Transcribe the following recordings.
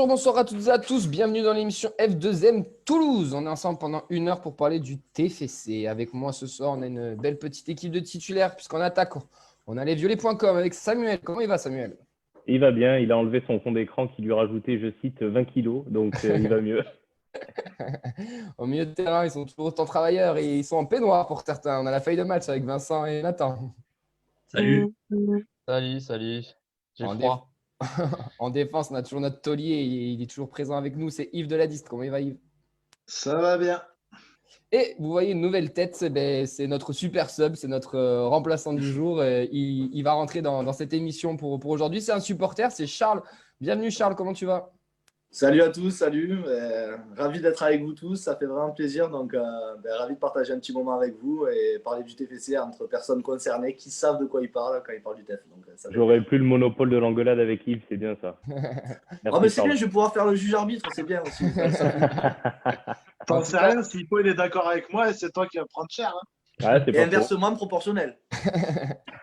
Bonjour, bonsoir à toutes et à tous. Bienvenue dans l'émission F2M Toulouse. On est ensemble pendant 1 heure pour parler du TFC. Avec moi ce soir, on a une belle petite équipe de titulaires puisqu'en attaque, on a les violets.com avec Samuel. Comment il va, Samuel? Il va bien, il a enlevé son fond d'écran qui lui rajoutait, je cite, 20 kilos, donc il va mieux. Au milieu de terrain, ils sont toujours autant travailleurs et ils sont en peignoir pour certains. On a la feuille de match avec Vincent et Nathan. Salut. Salut. J'ai En, froid. en défense, on a toujours notre taulier. Il est toujours présent avec nous. C'est Yves de la Diste. Comment il va, Yves? Ça va bien. Et vous voyez une nouvelle tête, c'est notre super sub, c'est notre remplaçant du jour. Il va rentrer dans cette émission pour aujourd'hui. C'est un supporter, c'est Charles. Bienvenue Charles, comment tu vas? Salut à tous, salut. Ravi d'être avec vous tous, ça fait vraiment plaisir. Donc, ravi de partager un petit moment avec vous et parler du TFC entre personnes concernées qui savent de quoi ils parlent quand ils parlent du TF. J'aurais plus le monopole de l'engueulade avec Yves, c'est bien ça. Oh, mais c'est bien, je vais pouvoir faire le juge-arbitre, c'est bien aussi. T'en sais rien, si Paul est d'accord avec moi, c'est toi qui vas prendre cher. Hein. Ouais, et inversement proportionnel.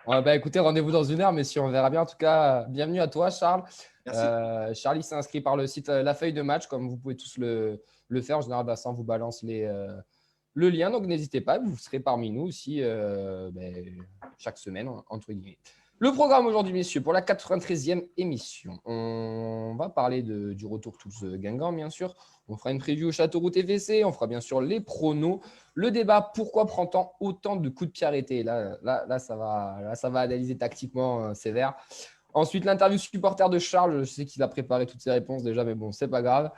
Ouais, écoutez, rendez-vous dans 1 heure, mais si on verra bien. En tout cas, bienvenue à toi, Charles. Merci. Charlie s'est inscrit par le site La Feuille de Match, comme vous pouvez tous le faire. En général, Vincent vous balance le lien, donc n'hésitez pas, vous serez parmi nous aussi chaque semaine, entre guillemets. Le programme aujourd'hui, messieurs, pour la 93e émission, on va parler du retour Toulouse-Guingamp, bien sûr. On fera une preview au Châteauroux TFC, on fera bien sûr les pronos, le débat pourquoi prend-on autant de coups de pied arrêtés. Là, ça va analyser tactiquement sévère. Ensuite, l'interview supporter de Charles. Je sais qu'il a préparé toutes ses réponses déjà, mais bon, c'est pas grave.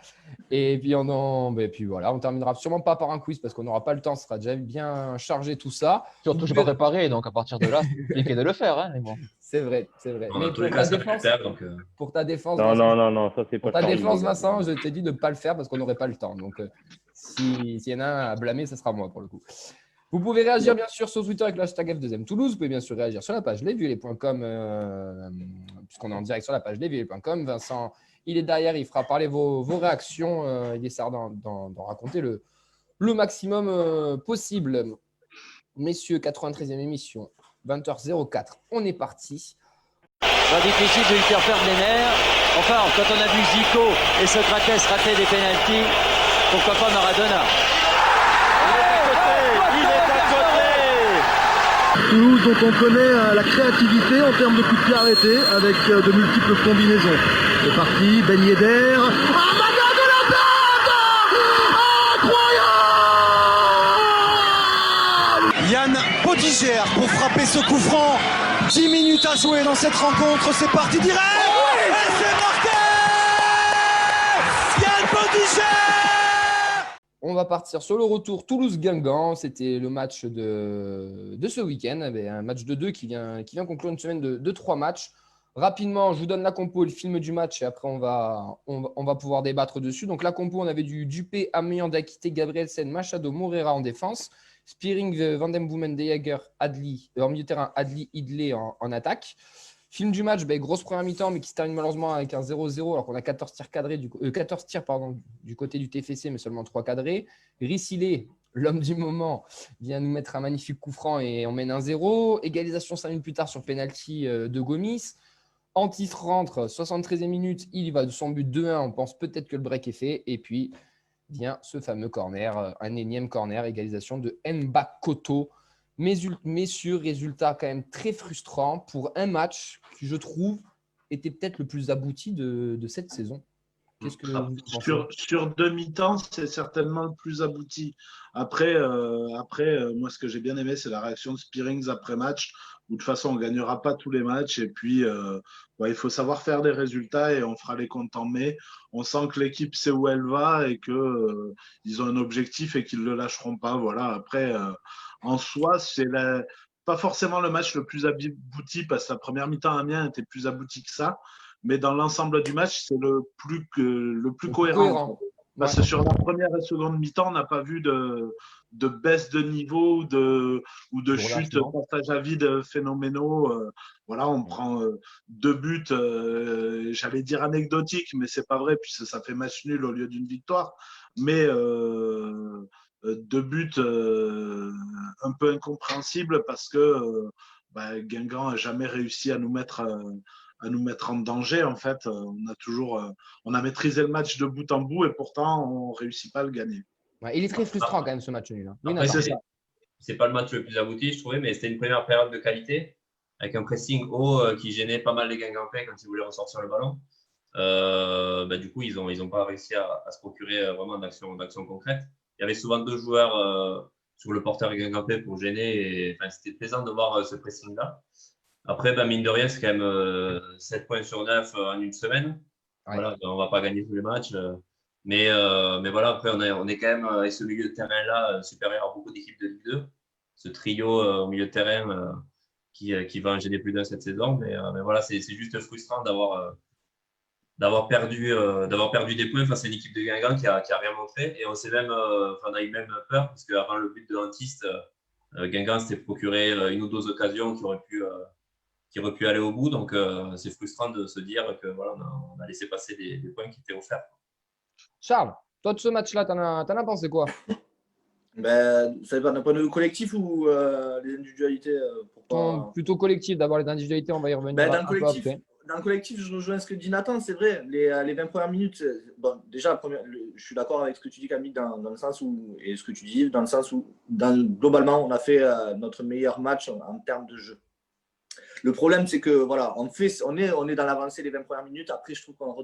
Et puis, on terminera sûrement pas par un quiz parce qu'on n'aura pas le temps. Ce sera déjà bien chargé tout ça. Surtout, je ne suis pas préparé, donc à partir de là, c'est compliqué de le faire. Hein, mais bon. C'est vrai. Dans tous les cas, ça fait faire, donc... Pour ta défense, non, Vincent, non, ça c'est pas pour ta Charlie, défense, les gars. Vincent, je t'ai dit de ne pas le faire parce qu'on n'aurait pas le temps. Donc, s'il y en a un à blâmer, ce sera moi pour le coup. Vous pouvez réagir bien sûr sur Twitter avec le hashtag F2M Toulouse. Vous pouvez bien sûr réagir sur la page lesviolets.com puisqu'on est en direct sur la page lesviolets.com. Vincent, il est derrière, il fera parler vos réactions. Il essaiera d'en raconter le maximum possible. Messieurs, 93e émission, 20h04. On est parti. Pas difficile de lui faire perdre les nerfs. Enfin, quand on a vu Zico et Socrates rater des pénaltys, pourquoi pas Maradona? Toulouse dont on connaît la créativité en termes de coups de pied arrêtés avec de multiples combinaisons. C'est parti, Ben Yedder. Ah, Maga de la Plate! Incroyable! Yann Podigère pour frapper ce coup franc. 10 minutes à jouer dans cette rencontre, c'est parti direct! Et c'est marqué! Yann Podigère! On va partir sur le retour Toulouse-Guingamp. C'était le match de ce week-end. Un match de 2 qui vient conclure une semaine de 3 matchs. Rapidement, je vous donne la compo et le film du match et après on va pouvoir débattre dessus. Donc la compo, on avait du Dupé, Amiens, Dakité, Gabrielsen, Machado, Moreira en défense. Spearing, Van den Boomen, De Jager, Adli, en milieu de terrain, Adli, Idley en attaque. Film du match, grosse première mi-temps, mais qui se termine malheureusement avec un 0-0, alors qu'on a 14 tirs cadrés, 14 tirs du côté du TFC, mais seulement 3 cadrés. Rissilé, l'homme du moment, vient nous mettre un magnifique coup franc et on mène 1-0. Égalisation 5 minutes plus tard sur penalty de Gomis. Antis rentre, 73e minute, il y va de son but 2-1. On pense peut-être que le break est fait. Et puis vient ce fameux corner, un énième corner, égalisation de Mbakoto. Messieurs, résultat quand même très frustrant pour un match qui, je trouve, était peut-être le plus abouti de cette saison. Qu'est-ce que vous pensez ? Sur demi-temps, c'est certainement le plus abouti. Après, moi, ce que j'ai bien aimé, c'est la réaction de Spearings après match, où de toute façon, on ne gagnera pas tous les matchs. Et puis, il faut savoir faire des résultats et on fera les comptes en mai. On sent que l'équipe sait où elle va et qu'ils ont un objectif et qu'ils ne le lâcheront pas. Voilà. Après, en soi, c'est pas forcément le match le plus abouti parce que la première mi-temps à Amiens était plus abouti que ça. Mais dans l'ensemble du match, c'est le plus cohérent. Parce que sur la première et seconde mi-temps, on n'a pas vu de baisse de niveau ou de chute, passage à vide phénoménaux. Voilà, on prend 2 buts, j'allais dire anecdotiques, mais c'est pas vrai, puisque ça fait match nul au lieu d'une victoire. Mais 2 buts un peu incompréhensibles parce que Guingamp n'a jamais réussi à nous mettre à nous mettre en danger. En fait, on a maîtrisé le match de bout en bout et pourtant, on ne réussit pas à le gagner. Ouais, il est très frustrant quand même ce match nul. Oui, Après, Nathan. c'est pas le match le plus abouti, je trouvais, mais c'était une première période de qualité avec un pressing haut qui gênait pas mal les Guingampais quand ils voulaient ressortir le ballon. Du coup, ils ont pas réussi à se procurer vraiment d'action concrète. Il y avait souvent 2 joueurs sur le porteur guingampais pour gêner. Et, c'était plaisant de voir ce pressing-là. Après, mine de rien, c'est quand même 7 points sur 9 en une semaine. Ouais. Voilà, on va pas gagner tous les matchs. Mais voilà, après, on est quand même, avec ce milieu de terrain-là, supérieur à beaucoup d'équipes de Ligue 2. Ce trio au milieu de terrain qui va en gêner plus d'un cette saison. Mais voilà, c'est juste frustrant d'avoir perdu des points face à une équipe de Guingamp qui a rien montré. Et on a eu même peur, parce qu'avant le but de Antiste, Guingamp s'était procuré une ou 2 occasions qui auraient pu aller au bout. Donc, c'est frustrant de se dire que voilà, on a laissé passer des points qui étaient offerts. Charles, toi de ce match-là, t'en as pensé quoi? Ça dépend d'un point de vue collectif ou les individualités pour toi. Plutôt collectif, d'abord les individualités, on va y revenir Dans un peu après. Dans le collectif, je rejoins ce que dit Nathan, c'est vrai. Les 20 premières minutes, déjà, je suis d'accord avec ce que tu dis, Camille, dans le sens où, et ce que tu dis, dans le sens où, globalement, on a fait notre meilleur match en termes de jeu. Le problème, c'est que voilà, on est dans l'avancée des 20 premières minutes. Après, je trouve qu'on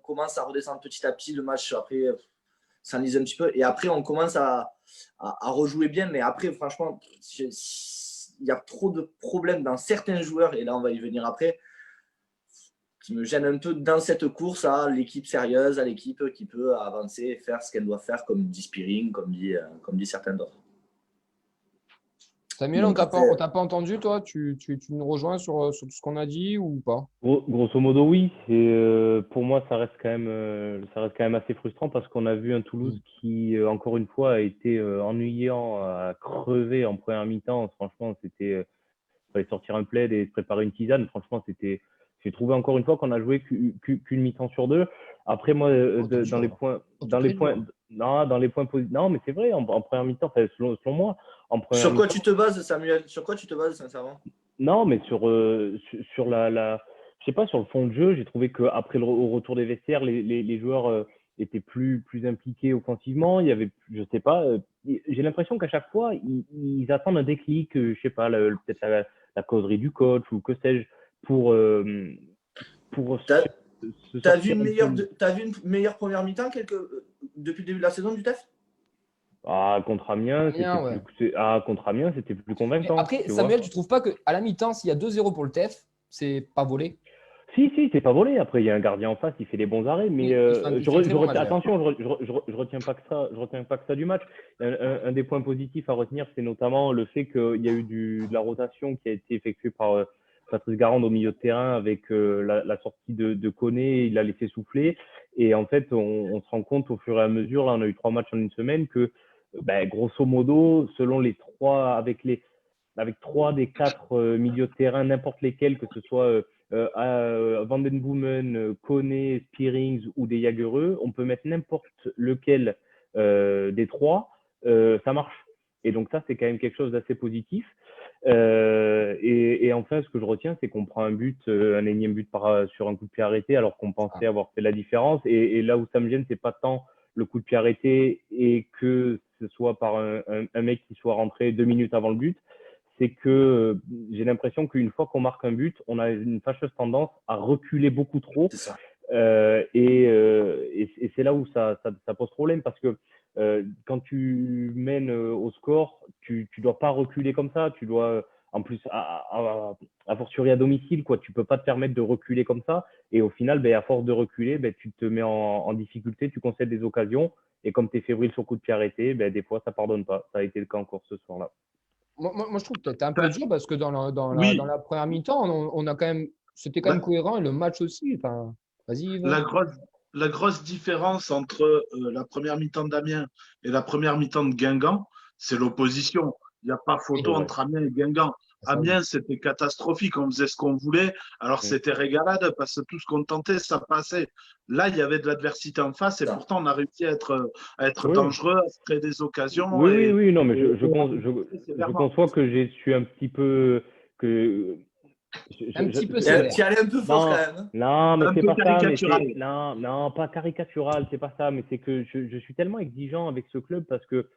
commence à redescendre petit à petit. Le match, après, s'enlise un petit peu. Et après, on commence à rejouer bien. Mais après, franchement, il y a trop de problèmes dans certains joueurs. Et là, on va y venir après, qui me gêne un peu dans cette course à l'équipe sérieuse, à l'équipe qui peut avancer et faire ce qu'elle doit faire, comme dit Spearing, comme dit certains d'autres. Samuel, on t'a pas entendu, toi? Tu nous rejoins sur tout ce qu'on a dit ou pas? Grosso modo, oui. Et pour moi, ça reste quand même assez frustrant parce qu'on a vu un Toulouse qui, encore une fois, a été ennuyant à crever en première mi-temps. Franchement, il fallait sortir un plaid et se préparer une tisane. Franchement, j'ai trouvé encore une fois qu'on a joué qu'une mi-temps sur 2. Après, moi, dans les points positifs, non, mais c'est vrai, en première mi-temps, selon moi, en première Sur quoi mi-temps, tu te bases, Samuel? Sur quoi tu te bases, sincèrement? non, mais sur je sais pas, sur le fond de jeu, j'ai trouvé qu'après au retour des vestiaires, les joueurs étaient plus impliqués offensivement. Il y avait, je sais pas, j'ai l'impression qu'à chaque fois, ils attendent un déclic, je sais pas, peut-être la causerie du coach ou que sais-je, pour T'as vu une meilleure première mi-temps depuis le début de la saison du TEF? Contre Amiens, c'était plus convaincant. Mais après, Samuel, tu trouves pas qu'à la mi-temps, s'il y a 2-0 pour le TEF, c'est pas volé? Si, c'est pas volé. Après, il y a un gardien en face, il fait des bons arrêts. Mais attention, je retiens pas que ça du match. Un des points positifs à retenir, c'est notamment le fait qu'il y a eu de la rotation qui a été effectuée par Patrice Garande au milieu de terrain avec la sortie de Koné. Il l'a laissé souffler. Et en fait, on se rend compte au fur et à mesure, là, on a eu 3 matchs en une semaine, que grosso modo, selon les 3, avec 3 des 4 milieux de terrain, n'importe lesquels, que ce soit Van den Boomen, Koné, Spearings ou des Jagereux, on peut mettre n'importe lequel des 3, ça marche. Et donc ça, c'est quand même quelque chose d'assez positif. Et enfin, ce que je retiens, c'est qu'on prend un énième but sur un coup de pied arrêté, alors qu'on pensait avoir fait la différence. Et là où ça me gêne, c'est pas tant le coup de pied arrêté et que ce soit par un mec qui soit rentré 2 minutes avant le but. C'est que j'ai l'impression qu'une fois qu'on marque un but, on a une fâcheuse tendance à reculer beaucoup trop. C'est ça. Et c'est là où ça pose problème, parce que quand tu mènes au score, tu dois pas reculer comme ça. Tu dois, en plus, à fortiori à domicile, quoi. Tu peux pas te permettre de reculer comme ça. Et au final, à force de reculer, tu te mets en difficulté, tu concèdes des occasions. Et comme tu es fébrile sur coup de pied arrêté, des fois, ça pardonne pas. Ça a été le cas encore ce soir-là. Moi, je trouve que tu es un peu dur parce que dans la première mi-temps, on a quand même, c'était quand même cohérent, et le match aussi. Enfin, vas-y, Yvan. La grosse différence entre la première mi-temps d'Amiens et la première mi-temps de Guingamp, c'est l'opposition. Il n'y a pas photo entre Amiens et Guingamp. Amiens, c'était catastrophique. On faisait ce qu'on voulait. Alors, c'était régalade parce que tout ce qu'on tentait, ça passait. Là, il y avait de l'adversité en face et pourtant, on a réussi à être dangereux, à se créer des occasions. Oui, non, mais je conçois que j'ai su un petit peu Un petit peu Tu sévère. y allais un peu fort quand même. Non, mais Un c'est peu pas ça. caricatural. Non, pas caricatural, c'est pas ça. Mais c'est que je suis tellement exigeant avec ce club parce que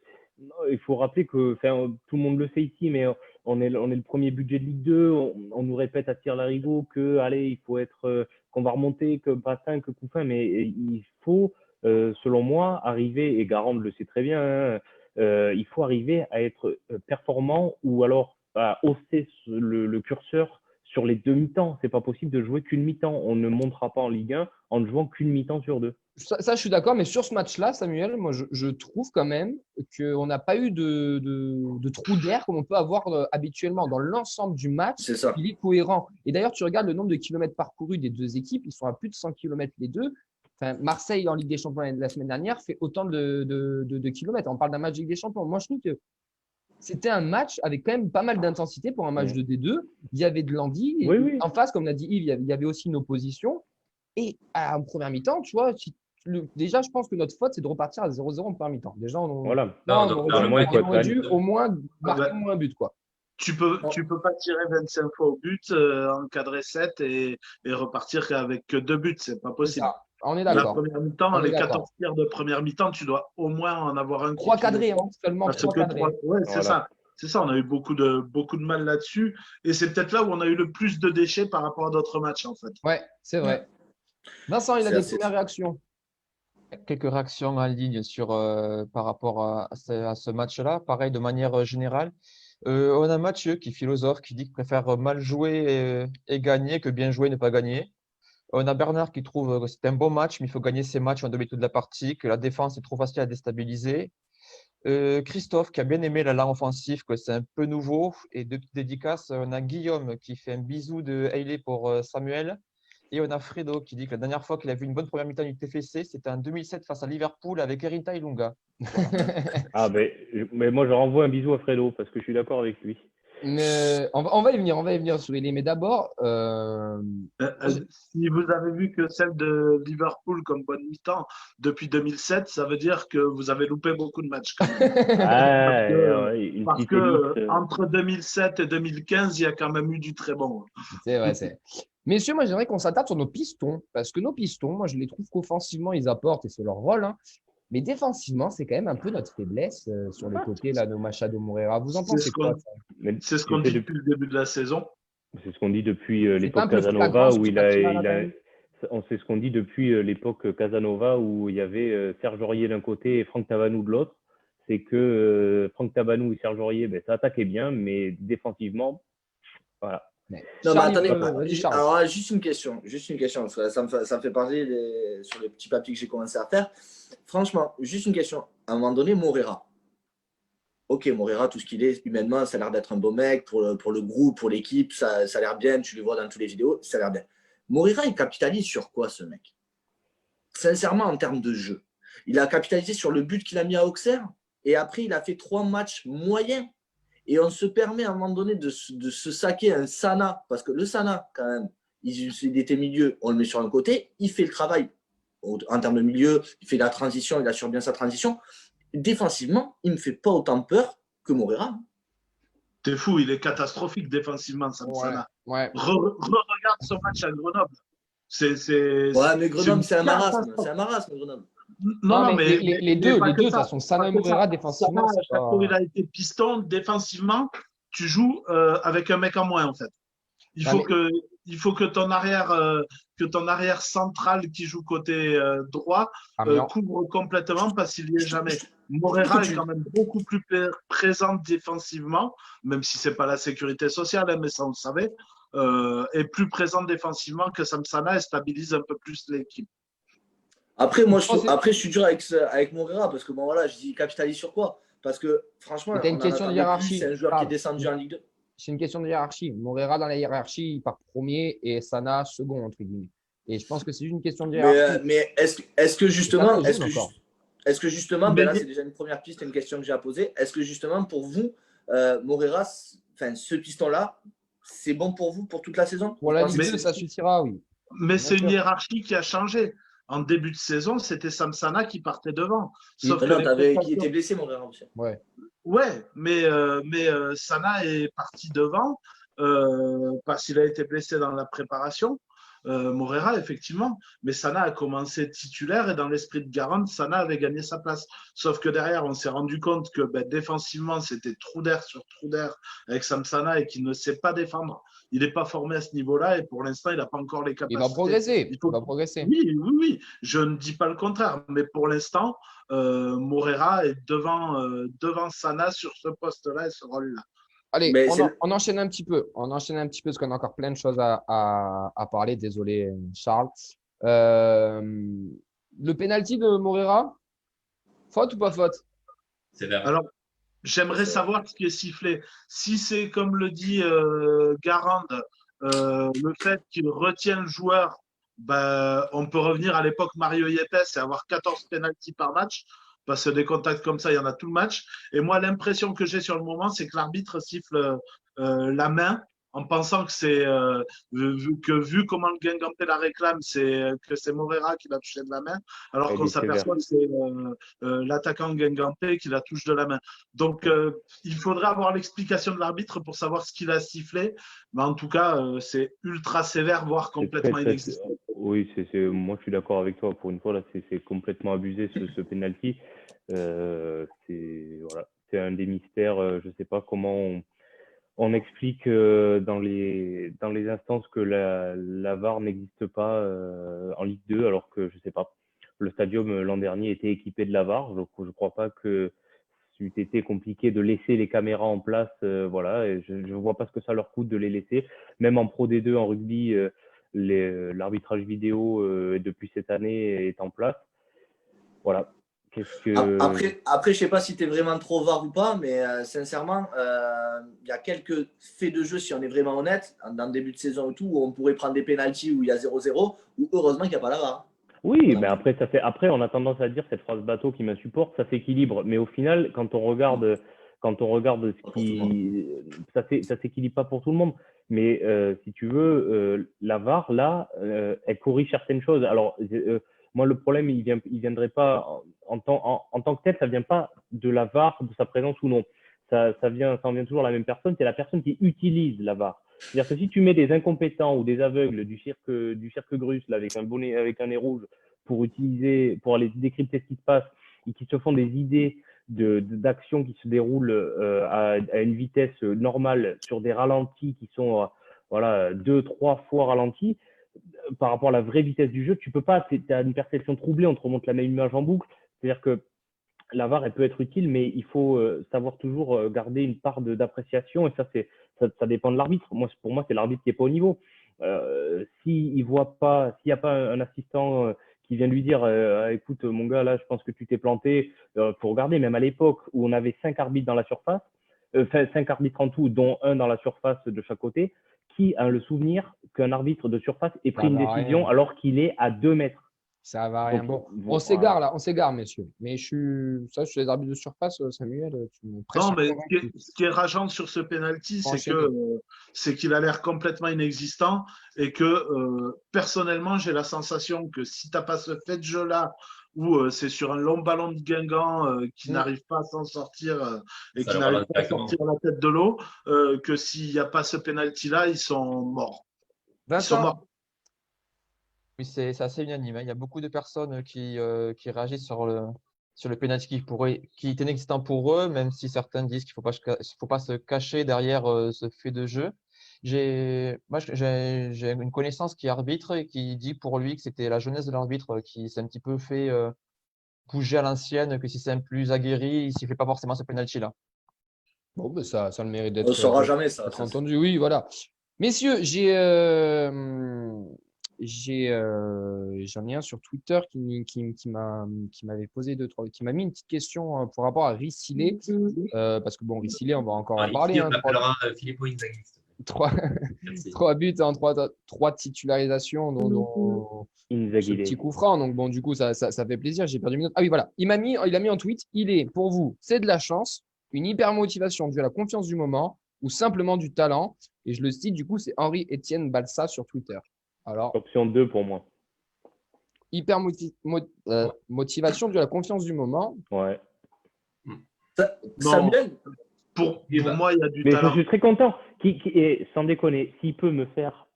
il faut rappeler que, tout le monde le sait ici, mais on est le premier budget de Ligue 2. On nous répète à tire-larigot que, allez, il faut être, qu'on va remonter, que Bassin, que Couffin, mais il faut, selon moi, arriver, et Garande le sait très bien, hein, il faut arriver à être performant ou alors à hausser le curseur sur les 2 mi-temps. C'est pas possible de jouer qu'une mi-temps. On ne montera pas en Ligue 1 en ne jouant qu'une mi-temps sur 2. Ça, je suis d'accord, mais sur ce match-là, Samuel, moi, je trouve quand même qu'on n'a pas eu de trou d'air comme on peut avoir habituellement. Dans l'ensemble du match, C'est ça. il est cohérent. Et d'ailleurs, tu regardes le nombre de kilomètres parcourus des deux équipes, ils sont à plus de 100 kilomètres les deux. Enfin, Marseille, en Ligue des Champions la semaine dernière, fait autant de kilomètres. On parle d'un match de Ligue des Champions. Moi, je trouve que c'était un match avec quand même pas mal d'intensité pour un match de D2. Il y avait de l'envie. Et Oui. en face, comme l'a dit Yves, il y avait aussi une opposition. Et en première mi-temps, tu vois, déjà, je pense que notre faute, c'est de repartir à 0-0 en première mi-temps. Déjà, Voilà. on aurait dû au moins marquer Ouais. au moins un but, quoi. Tu peux pas tirer 25 fois au but, encadrer 7 et repartir avec que 2 buts. C'est pas C'est possible. ça. On est La d'accord. première mi-temps, On est les d'accord. 14 tirs de première mi-temps, tu dois au moins en avoir un. 3 cadrés, hein, seulement Parce 3 que cadrés. ouais, c'est Voilà. ça. C'est ça, on a eu beaucoup de mal là-dessus. Et c'est peut-être là où on a eu le plus de déchets par rapport à d'autres matchs, en fait. Ouais, c'est vrai. Vincent, il a C'est des assez premières réactions. Quelques réactions en ligne par rapport à ce match-là. Pareil, de manière générale. On a Mathieu qui est philosophe, qui dit qu'il préfère mal jouer et gagner que bien jouer et ne pas gagner. On a Bernard qui trouve que c'est un bon match, mais il faut gagner ces matchs en demi-tour de la partie, que la défense est trop facile à déstabiliser. Christophe qui a bien aimé la ligne offensive, que c'est un peu nouveau. Et de petites dédicaces, on a Guillaume qui fait un bisou de Hailey pour Samuel. Et on a Fredo qui dit que la dernière fois qu'il a vu une bonne première mi-temps du TFC, c'était en 2007 face à Liverpool avec Erinta Ilunga. Ah, mais moi, je renvoie un bisou à Fredo parce que je suis d'accord avec lui. Mais on va y venir sur Hailey. Mais d'abord, Si vous avez vu que celle de Liverpool comme bonne mi-temps depuis 2007, ça veut dire que vous avez loupé beaucoup de matchs. Quand même. Parce que entre 2007 et 2015, il y a quand même eu du très bon. c'est vrai, Messieurs, moi, j'aimerais qu'on s'attarde sur nos pistons. Parce que nos pistons, moi, je les trouve qu'offensivement, ils apportent et c'est leur rôle. Hein. Mais défensivement, c'est quand même un peu notre faiblesse sur les côtés, là, nos Machado Moreira. Vous en pensez quoi, ça? C'est ce qu'on dit depuis le début de la saison. C'est ce qu'on dit depuis pas un l'époque peu Casanova flagrant, où ce il match-là, a, là, on sait ce qu'on dit depuis l'époque Casanova où il y avait Serge Aurier d'un côté et Franck Tabanou de l'autre. C'est que Franck Tabanou et Serge Aurier, ça attaquait bien, mais défensivement, voilà. Non, mais attendez, Charles. alors là, juste une question, parce que ça me fait parler sur les petits papiers que j'ai commencé à faire. Franchement, juste une question. À un moment donné, Moreira. Ok, Moreira, tout ce qu'il est, humainement, ça a l'air d'être un beau mec pour le groupe, pour l'équipe, ça a l'air bien, tu le vois dans toutes les vidéos, ça a l'air bien. Moreira, il capitalise sur quoi, ce mec? Sincèrement, en termes de jeu. Il a capitalisé sur le but qu'il a mis à Auxerre, et après, il a fait 3 matchs moyens. Et on se permet à un moment donné de se saquer un Sana, parce que le Sana, quand même, il était milieu, on le met sur un côté, il fait le travail en termes de milieu, il fait la transition, il assure bien sa transition. Défensivement, il ne me fait pas autant peur que Moreira. T'es fou, il est catastrophique défensivement, Samsana. Ouais. Regarde son match à Grenoble. Ouais, mais Grenoble, c'est un marasme. C'est un marasme, Grenoble. Non, mais les deux, de toute façon, Sana et Moreira défensivement. Chaque fois il a été piston, défensivement, tu joues avec un mec en moins, en fait. Il faut que ton arrière central qui joue côté droit couvre complètement parce qu'il n'y est jamais. Moreira est quand même beaucoup plus présent défensivement, même si c'est pas la sécurité sociale, hein, mais ça on le savait, est plus présent défensivement que Samsana et stabilise un peu plus l'équipe. Après, je suis dur avec Moreira parce que bon voilà, je dis capitalise sur quoi? Parce que franchement, c'est une question de hiérarchie. C'est un joueur qui est descendu en Ligue 2. C'est une question de hiérarchie. Moreira dans la hiérarchie, il part premier et Sana second, entre guillemets. Et je pense que c'est une question de hiérarchie. Mais est-ce que justement, là c'est déjà une première piste, une question que j'ai à poser. Est-ce que justement pour vous, Moreira, ce piston-là, c'est bon pour vous pour toute la saison? Pour la Ligue 2, ça suffira, oui. Mais c'est une hiérarchie qui a changé. En début de saison, c'était Samsana qui partait devant. Sauf qui était blessé, Moreira aussi. Ouais, mais Sana est parti devant. parce qu'il a été blessé dans la préparation. Moreira, effectivement, mais Sana a commencé titulaire et dans l'esprit de Garand, Sana avait gagné sa place. Sauf que derrière, on s'est rendu compte que défensivement, c'était trou d'air sur trou d'air avec Sam Sana et qu'il ne sait pas défendre. Il n'est pas formé à ce niveau-là et pour l'instant, il n'a pas encore les capacités. Il va progresser. Il va progresser. Oui, je ne dis pas le contraire, mais pour l'instant, Moreira est devant Sana sur ce poste-là et ce rôle-là. Allez, on enchaîne un petit peu. On enchaîne un petit peu parce qu'on a encore plein de choses à parler. Désolé, Charles. Le penalty de Moreira, faute ou pas faute? Sévère. Alors, j'aimerais savoir ce qui est sifflé. Si c'est comme le dit Garand, le fait qu'il retient le joueur, on peut revenir à l'époque Mario Yepes et avoir 14 penalties par match. Parce que des contacts comme ça, il y en a tout le match. Et moi, l'impression que j'ai sur le moment, c'est que l'arbitre siffle la main en pensant que c'est vu comment le Guingampé la réclame, que c'est Moreira qui l'a touché de la main, alors qu'on s'aperçoit que c'est l'attaquant Guingampé qui la touche de la main. Donc, il faudrait avoir l'explication de l'arbitre pour savoir ce qu'il a sifflé. Mais en tout cas, c'est ultra sévère, voire complètement inexistant. Oui, moi je suis d'accord avec toi. Pour une fois, là, c'est complètement abusé ce penalty. C'est un des mystères. Je ne sais pas comment on explique dans les instances que la VAR n'existe pas en Ligue 2, alors que je ne sais pas. Le Stadium l'an dernier était équipé de la VAR. Je ne crois pas que c'eût été compliqué de laisser les caméras en place. Et je ne vois pas ce que ça leur coûte de les laisser. Même en Pro D2, en rugby, l'arbitrage vidéo depuis cette année est en place. Voilà. Après, je sais pas si tu es vraiment trop VAR ou pas, mais sincèrement, il y a quelques faits de jeu, si on est vraiment honnête, dans le début de saison et tout, où on pourrait prendre des pénaltys où il y a 0-0, ou heureusement qu'il n'y a pas la VAR. Oui, mais après, on a tendance à dire cette phrase bateau qui m'insupporte, ça s'équilibre. Mais au final, quand on regarde ça s'équilibre pas pour tout le monde. Mais si tu veux, la VAR, là, elle corrige certaines choses. Alors, moi, le problème, il viendrait pas en tant que tel, ça vient pas de la VAR, de sa présence ou non. Ça en vient toujours la même personne, c'est la personne qui utilise la VAR. C'est-à-dire que si tu mets des incompétents ou des aveugles du cirque Grus, là, avec un bonnet, avec un nez rouge, pour aller décrypter ce qui se passe, et qui se font des idées d'actions qui se déroulent à une vitesse normale sur des ralentis qui sont 2-3 fois ralentis, par rapport à la vraie vitesse du jeu, tu peux pas, tu as une perception troublée, on te remonte la même image en boucle. C'est-à-dire que la VAR, elle peut être utile, mais il faut savoir toujours garder une part d'appréciation, et ça dépend de l'arbitre. Pour moi, c'est l'arbitre qui n'est pas au niveau. S'il n'y a pas un assistant qui vient lui dire écoute, mon gars, là, je pense que tu t'es planté, faut regarder, même à l'époque où on avait 5 arbitres dans la surface, 5 arbitres en tout, dont un dans la surface de chaque côté, qui a le souvenir qu'un arbitre de surface ait pris une décision alors qu'il est à 2 mètres? Ça va rien. Bon, on s'égare, messieurs. Mais sur les arbitres de surface, Samuel, tu me Non, mais ce qui est rageant sur ce penalty, c'est qu'il a l'air complètement inexistant et que personnellement, j'ai la sensation que si tu n'as pas ce fait de jeu-là, où c'est sur un long ballon de Guingamp qui n'arrive pas à s'en sortir et qui n'arrive pas à sortir la tête de l'eau, que s'il n'y a pas ce penalty-là, ils sont morts. Vincent. Ils sont morts. Oui, c'est assez unanime. Il y a beaucoup de personnes qui réagissent sur le penalty qui est inexistant pour eux, même si certains disent qu'il ne faut pas se cacher derrière ce fait de jeu. J'ai une connaissance qui est arbitre et qui dit pour lui que c'était la jeunesse de l'arbitre qui s'est un petit peu fait bouger à l'ancienne, que si c'est un plus aguerri, il ne sifflait pas forcément ce penalty-là. Bon, ben ça a le mérite d'être On ne saura jamais ça. entendu. Oui, voilà. Messieurs, j'en ai un sur Twitter qui m'avait posé qui m'a mis une petite question par rapport à Rissilé, parce que bon, Rissilé, on va encore en parler. On appellera Filippo Inzaghi. 3 buts en 3 titularisations, dont ce petit coup franc. Donc bon, du coup, ça fait plaisir. J'ai perdu une minute. Ah oui, voilà. Il a mis en tweet. Il est pour vous, c'est de la chance, une hyper motivation due à la confiance du moment ou simplement du talent. Et je le cite, du coup, c'est Henri-Étienne Balsa sur Twitter. Alors, option 2 pour moi. Hyper motivation due à la confiance du moment. Ouais. Samuel, Pour moi, il y a du mais talent. je suis très content. Et sans déconner, s'il peut me faire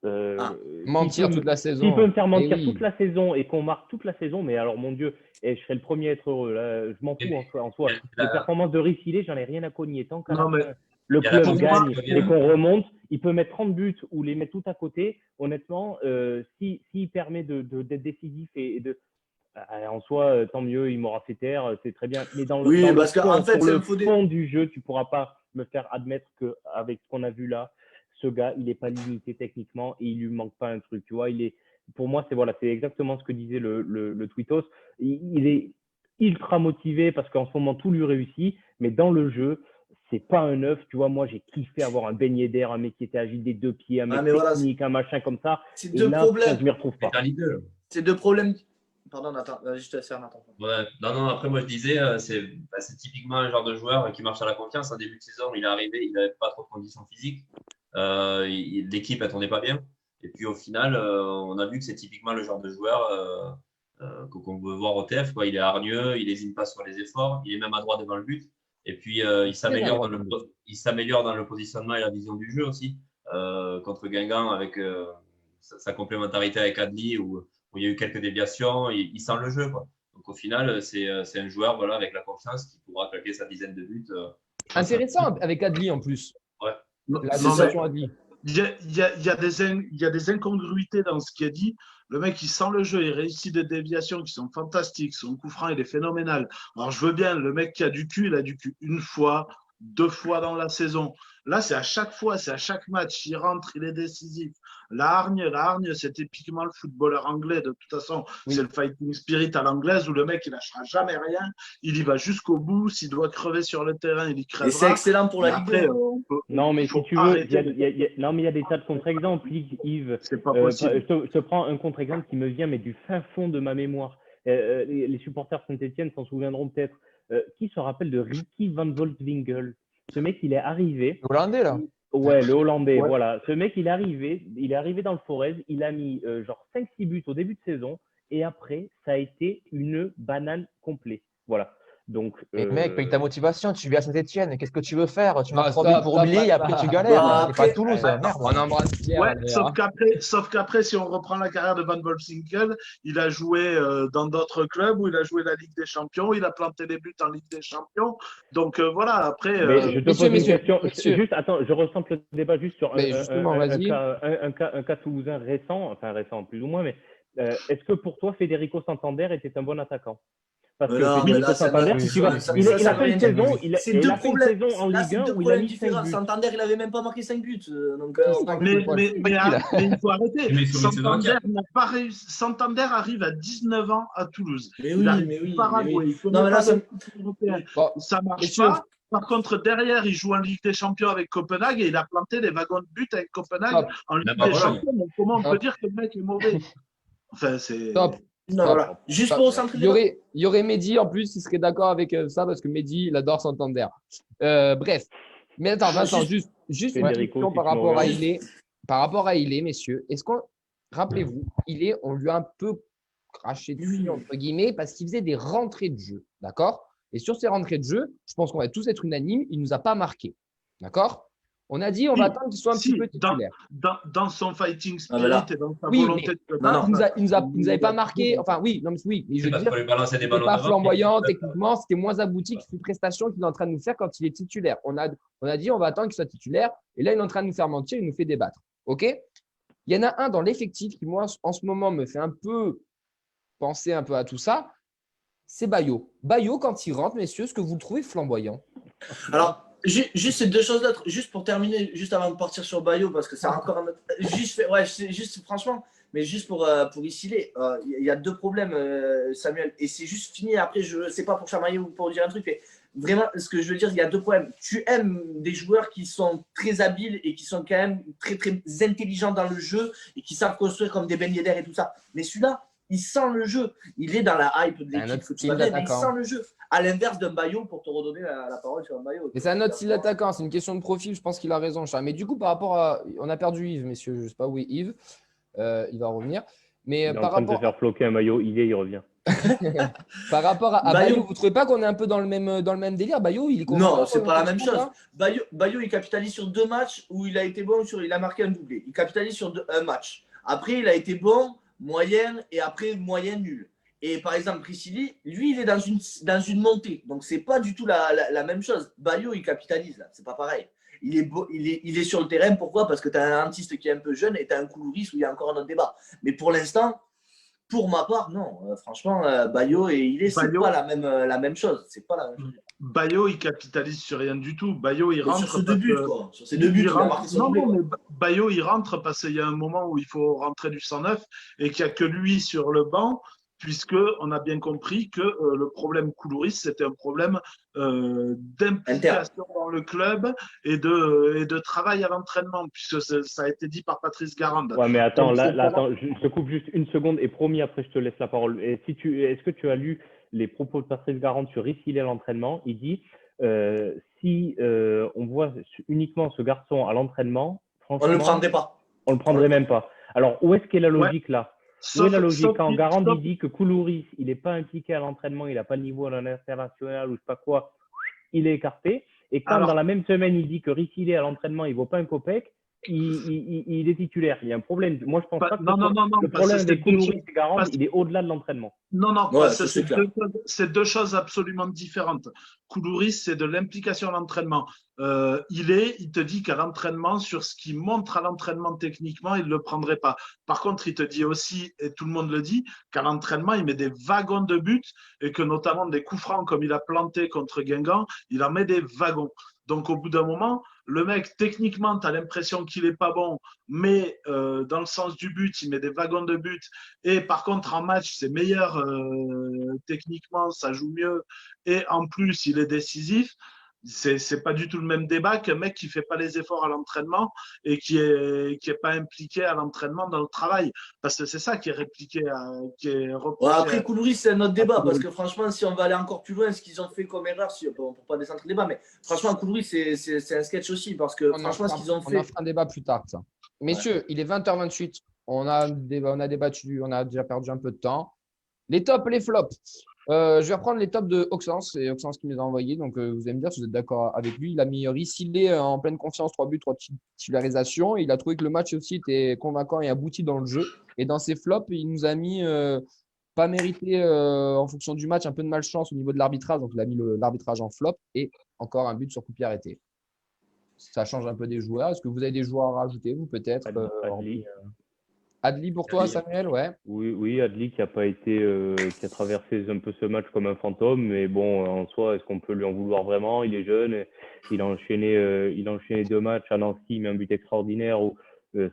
mentir toute la saison. S'il peut me faire mentir toute la saison et qu'on marque toute la saison, mais alors mon Dieu, je serais le premier à être heureux. Là, je m'en fous en soi. Les performances de Rissilé, j'en ai rien à cogner. Tant qu'à le club gagne et qu'on remonte, il peut mettre 30 buts ou les mettre tout à côté. Honnêtement, s'il permet d'être décisif et de en soi, tant mieux, il m'aura fait taire, c'est très bien. Mais dans le fond du jeu, tu ne pourras pas me faire admettre qu'avec ce qu'on a vu là, ce gars, il n'est pas limité techniquement et il ne lui manque pas un truc. Tu vois, pour moi, c'est exactement ce que disait le Tweetos. Il est ultra motivé parce qu'en ce moment, tout lui réussit. Mais dans le jeu, c'est pas un œuf. Tu vois, moi, j'ai kiffé avoir un Ben Yedder, un mec qui était agile des deux pieds, un mec technique, un machin comme ça. C'est deux problèmes. Je ne m'y retrouve pas. C'est deux problèmes. Pardon, Nathan. Je te laisse faire, Nathan. Ouais. Non, après, moi, je disais, c'est typiquement un genre de joueur qui marche à la confiance. En début de saison, il est arrivé, il n'avait pas trop de conditions physiques. L'équipe, elle ne tournait pas bien. Et puis, au final, on a vu que c'est typiquement le genre de joueur qu'on veut voir au TF. Quoi. Il est hargneux, il n'hésite pas sur les efforts, il est même à droit devant le but. Et puis, il s'améliore dans le positionnement et la vision du jeu aussi. Contre Guingamp, avec sa complémentarité avec Adli, où il y a eu quelques déviations, il sent le jeu. Quoi. Donc, au final, c'est un joueur avec la confiance qui pourra claquer sa dizaine de buts. Intéressant avec Adli en plus. Ouais. L'association Adli. Il y a des incongruités dans ce qu'il a dit. Le mec, il sent le jeu, il réussit des déviations qui sont fantastiques. Son coup franc, il est phénoménal. Alors, je veux bien, le mec qui a du cul, il a du cul une fois, 2 fois dans la saison. Là, c'est à chaque fois, c'est à chaque match. Il rentre, il est décisif. La hargne, c'est typiquement le footballeur anglais. De toute façon, c'est le fighting spirit à l'anglaise où le mec, il lâchera jamais rien. Il y va jusqu'au bout. S'il doit crever sur le terrain, il y crèvera. Et c'est excellent pour la Ligue. Non, mais si tu veux, il y a des tas de contre-exemples, Yves. C'est pas possible. Je te prends un contre-exemple qui me vient, mais du fin fond de ma mémoire. Les supporters Saint-Etienne s'en souviendront peut-être. Qui se rappelle de Ricky van Voltwinkel? Ce mec, il est arrivé. Le Hollandais, là. Ouais, le Hollandais, voilà. Ce mec, il est arrivé dans le Forez. Il a mis genre 5-6 buts au début de saison. Et après, ça a été une banane complète. Voilà. Donc, mais mec, paye ta motivation. Tu vis à Saint-Etienne. Qu'est-ce que tu veux faire? Tu m'as 3 buts pour oublier et après tu galères. C'est pas Toulouse. Merde. On embrasse Pierre. Ouais, sauf qu'après, si on reprend la carrière de Van Voltwinkel, il a joué dans d'autres clubs où il a joué la Ligue des Champions. Il a planté des buts en Ligue des Champions. Donc voilà, après. Je te pose une question. Juste, attends, je recentre le débat juste sur un cas toulousain récent, plus ou moins, mais est-ce que pour toi, Federico Santander était un bon attaquant? Parce que Federico Santander, il a fait une saison, il a fait une saison en Ligue 1 où il a mis 5 buts. Santander, il n'avait même pas marqué 5 buts. Donc, mais il faut arrêter. Santander n'a pas réussi. Santander arrive à 19 ans à Toulouse. Mais oui. Ça marche pas. Par contre, derrière, il joue en Ligue des Champions avec Copenhague et il a planté des wagons de buts avec Copenhague en Ligue des Champions. Donc, comment on peut dire que le mec est mauvais? Enfin, c'est… Top. Non, voilà. Juste pour centrer. Il y aurait Mehdi en plus, il serait d'accord avec ça parce que Mehdi, il adore Santander. Bref. Mais attends, Vincent, juste une question par rapport à Ilé. Par rapport à Ilé, messieurs, est-ce qu'on. Rappelez-vous, Ilé, on lui a un peu craché dessus, entre guillemets, parce qu'il faisait des rentrées de jeu. D'accord? Et sur ces rentrées de jeu, je pense qu'on va tous être unanimes, il ne nous a pas marqué. D'accord? On a dit, on va attendre qu'il soit un petit peu titulaire. Dans son fighting spirit et dans sa volonté de il nous avait pas marqué. Enfin, oui, non, mais oui. Mais je veux dire, c'était pas flamboyant, techniquement, c'était moins abouti que les prestations qu'il est en train de nous faire quand il est titulaire. On a dit, on va attendre qu'il soit titulaire. Et là, il est en train de nous faire mentir, il nous fait débattre. OK? Il y en a un dans l'effectif qui, moi, en ce moment, me fait un peu penser un peu à tout ça. C'est Bayo. Bayo, quand il rentre, messieurs, est-ce que vous le trouvez flamboyant? Alors, juste ces deux choses-là, juste pour terminer, juste avant de partir sur Bayo, parce que c'est encore un autre. Juste franchement, mais juste pour Issilé, il y a deux problèmes, Samuel, et c'est juste fini. Après, je ne sais pas pour chamailler ou pour dire un truc, mais vraiment, ce que je veux dire, il y a deux problèmes. Tu aimes des joueurs qui sont très habiles et qui sont quand même très, très intelligents dans le jeu et qui savent construire comme des Ben Yedder et tout ça. Mais celui-là, il sent le jeu. Il est dans la hype de l'équipe que tu vas dire, mais il sent le jeu. À l'inverse d'un Bayo, pour te redonner la parole sur un Bayo. Mais c'est un autre style d'attaquant, c'est une question de profil, je pense qu'il a raison, Charles. Mais du coup, par rapport à. On a perdu Yves, messieurs, je ne sais pas où est Yves. Il va revenir. Mais il est en train de se faire floquer un maillot, il revient. Par rapport à Bayo, vous ne trouvez pas qu'on est un peu dans le même délire? Bayo, il est confiant? Non, c'est pas la même chose. Bayo, il capitalise sur 2 matchs où il a été bon, il a marqué un doublé. Il capitalise sur un match. Après, il a été bon, moyenne, et après, moyenne, nul. Et par exemple, Priscilly, lui, il est dans une montée. Donc, c'est pas du tout la même chose. Bayo, il capitalise, là. C'est pas pareil. Il est sur le terrain. Pourquoi? Parce que tu as un Antiste qui est un peu jeune et tu as un Koulouris où il y a encore un autre débat. Mais pour l'instant, pour ma part, non. Franchement, Bayo c'est pas la même chose. C'est pas la même chose. Bayo, il capitalise sur rien du tout. Bayo, il rentre. Sur ses 2 buts, quoi. Sur ses 2 buts, il a marqué son doublé. Mais Bayo, il rentre parce qu'il y a un moment où il faut rentrer du 109 et qu'il n'y a que lui sur le banc, puisqu'on a bien compris que le problème Koulouris, c'était un problème d'implication dans le club et de travail à l'entraînement, puisque ça a été dit par Patrice Garande. Ouais, mais attends, attends, je te coupe juste une seconde et promis, après je te laisse la parole. Est-ce que tu as lu les propos de Patrice Garande sur Rissilé à l'entraînement? Il dit si on voit uniquement ce garçon à l'entraînement, franchement, on ne le prendrait pas. On ne le prendrait même pas. Alors, où est-ce qu'est la logique là? Où est la logique quand Garande il dit que Koulouris, il n'est pas impliqué à l'entraînement, il n'a pas le niveau à l'international ou je sais pas quoi, il est écarté. Et quand dans la même semaine, il dit que Rissilé à l'entraînement, il ne vaut pas un copec, il est titulaire. Il y a un problème. Moi, je pense pas que le problème des Koulouris et Garande, il est au-delà de l'entraînement. Non, c'est 2 choses absolument différentes. Koulouris, c'est de l'implication à l'entraînement. Il te dit qu'à l'entraînement, sur ce qu'il montre à l'entraînement techniquement, il ne le prendrait pas. Par contre, il te dit aussi, et tout le monde le dit, qu'à l'entraînement, il met des wagons de buts et que notamment des coups francs, comme il a planté contre Guingamp, il en met des wagons. Donc, au bout d'un moment, le mec, techniquement, tu as l'impression qu'il n'est pas bon, mais dans le sens du but, il met des wagons de but. Et par contre, en match, c'est meilleur techniquement, ça joue mieux. Et en plus, il est décisif. C'est pas du tout le même débat qu'un mec qui fait pas les efforts à l'entraînement et qui est pas impliqué à l'entraînement dans le travail, parce que c'est ça qui est répliqué après Koulouris, c'est un autre débat, parce que franchement, si on va aller encore plus loin, ce qu'ils ont fait comme erreur, pour pas descendre le débat, mais franchement Koulouris, c'est un sketch aussi, parce que franchement, ce qu'ils ont fait, on en fera un débat plus tard, ça. Messieurs, il est 20h28, on a débattu, on a déjà perdu un peu de temps. Les tops, les flops. Je vais reprendre les tops de Auxence. C'est Auxence qui me les a envoyés. Donc, vous allez me dire si vous êtes d'accord avec lui. Il a mis Rissilé en pleine confiance, 3 buts, 3 titularisations. Il a trouvé que le match aussi était convaincant et abouti dans le jeu. Et dans ses flops, il nous a mis pas mérité en fonction du match, un peu de malchance au niveau de l'arbitrage. Donc, il a mis l'arbitrage en flop et encore un but sur coup de pied arrêté. Ça change un peu des joueurs. Est-ce que vous avez des joueurs à rajouter, vous, peut-être Adli pour toi, Samuel, ouais. Oui, Adli qui a pas été, qui a traversé un peu ce match comme un fantôme, mais bon, en soi, est-ce qu'on peut lui en vouloir vraiment? Il est jeune, il a enchaîné 2 matchs à Nancy, il met un but extraordinaire, ou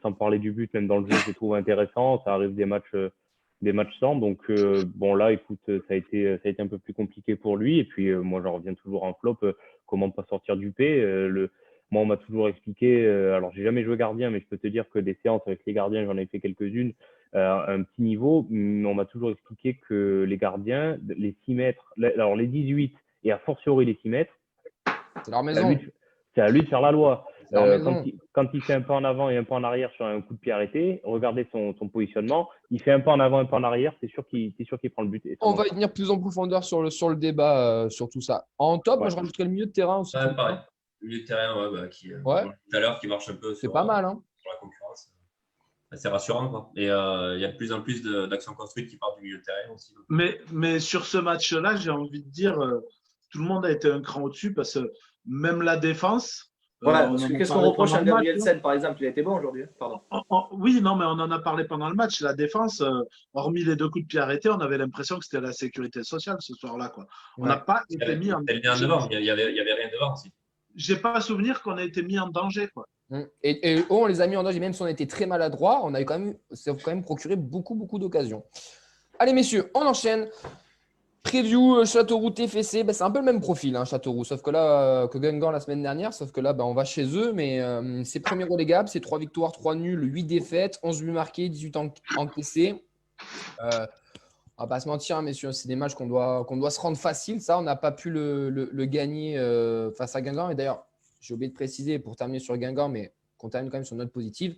sans parler du but, même dans le jeu, je trouve intéressant. Ça arrive des matchs sans, donc bon là, écoute, ça a été un peu plus compliqué pour lui. Et puis moi, j'en reviens toujours en flop. Comment pas sortir du P? Moi, on m'a toujours expliqué, alors j'ai jamais joué gardien, mais je peux te dire que des séances avec les gardiens, j'en ai fait quelques-unes à un petit niveau. On m'a toujours expliqué que les gardiens, les 6 mètres, alors les 18 et a fortiori les 6 mètres, c'est leur maison. C'est à lui de faire la loi. Quand il fait un pas en avant et un pas en arrière sur un coup de pied arrêté, regardez son positionnement. Il fait un pas en avant, un pas en arrière, c'est sûr qu'il prend le but. On va y venir plus en profondeur sur le débat, sur tout ça. En top, moi, je rajouterais le milieu de terrain aussi. Pareil. Le milieu de terrain, tout à l'heure, qui marche un peu sur, pas mal, sur la concurrence. C'est rassurant, quoi. Et il y a de plus en plus d'actions construites qui partent du milieu de terrain aussi. Mais sur ce match-là, j'ai envie de dire, tout le monde a été un cran au-dessus, parce que même la défense. Qu'est-ce qu'on reproche à Gabriel Sen, par exemple? Il a été bon aujourd'hui. Pardon. Oui, non, mais on en a parlé pendant le match. La défense, hormis les 2 coups de pied arrêtés, on avait l'impression que c'était la sécurité sociale ce soir-là, quoi. On n'a pas été mis en devant. Il y avait rien devant aussi. J'ai pas souvenir qu'on ait été mis en danger, quoi. Et on les a mis en danger, même si on était très maladroit, ça a quand même procuré beaucoup d'occasions. Allez, messieurs, on enchaîne. Preview Châteauroux TFC, c'est un peu le même profil, Châteauroux, sauf que là, que Guingamp la semaine dernière, sauf que là, on va chez eux, mais c'est premier relégable, c'est 3 victoires, 3 nuls, 8 défaites, 11 buts marqués, 18 encaissés. On va pas se mentir, messieurs, c'est des matchs qu'on doit se rendre facile. Ça, on n'a pas pu le gagner face à Guingamp. Et d'ailleurs, j'ai oublié de préciser pour terminer sur Guingamp, mais qu'on termine quand même sur une note positive.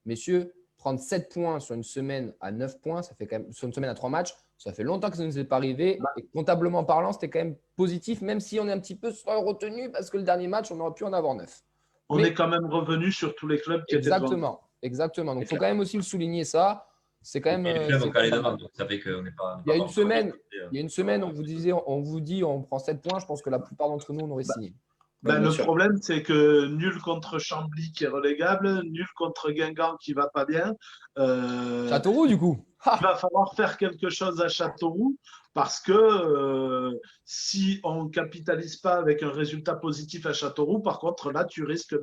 Messieurs, prendre 7 points sur une semaine à 9 points, ça fait quand même, sur une semaine à 3 matchs, Ça fait longtemps que ça ne nous est pas arrivé. Et comptablement parlant, c'était quand même positif, même si on est un petit peu retenu parce que le dernier match, on aurait pu en avoir 9. On est quand même revenu sur tous les clubs qui étaient devant. Exactement. Donc, il faut quand même aussi le souligner ça. C'est quand même. Les clubs ont calé devant, donc ça fait qu'on n'est pas. Il y a une semaine, on vous dit, on prend 7 points. Je pense que la plupart d'entre nous, on aurait signé. Le problème, c'est que nul contre Chambly qui est relégable, nul contre Guingamp qui va pas bien. Châteauroux, du coup. Il va falloir faire quelque chose à Châteauroux parce que si on ne capitalise pas avec un résultat positif à Châteauroux, par contre, là, tu risques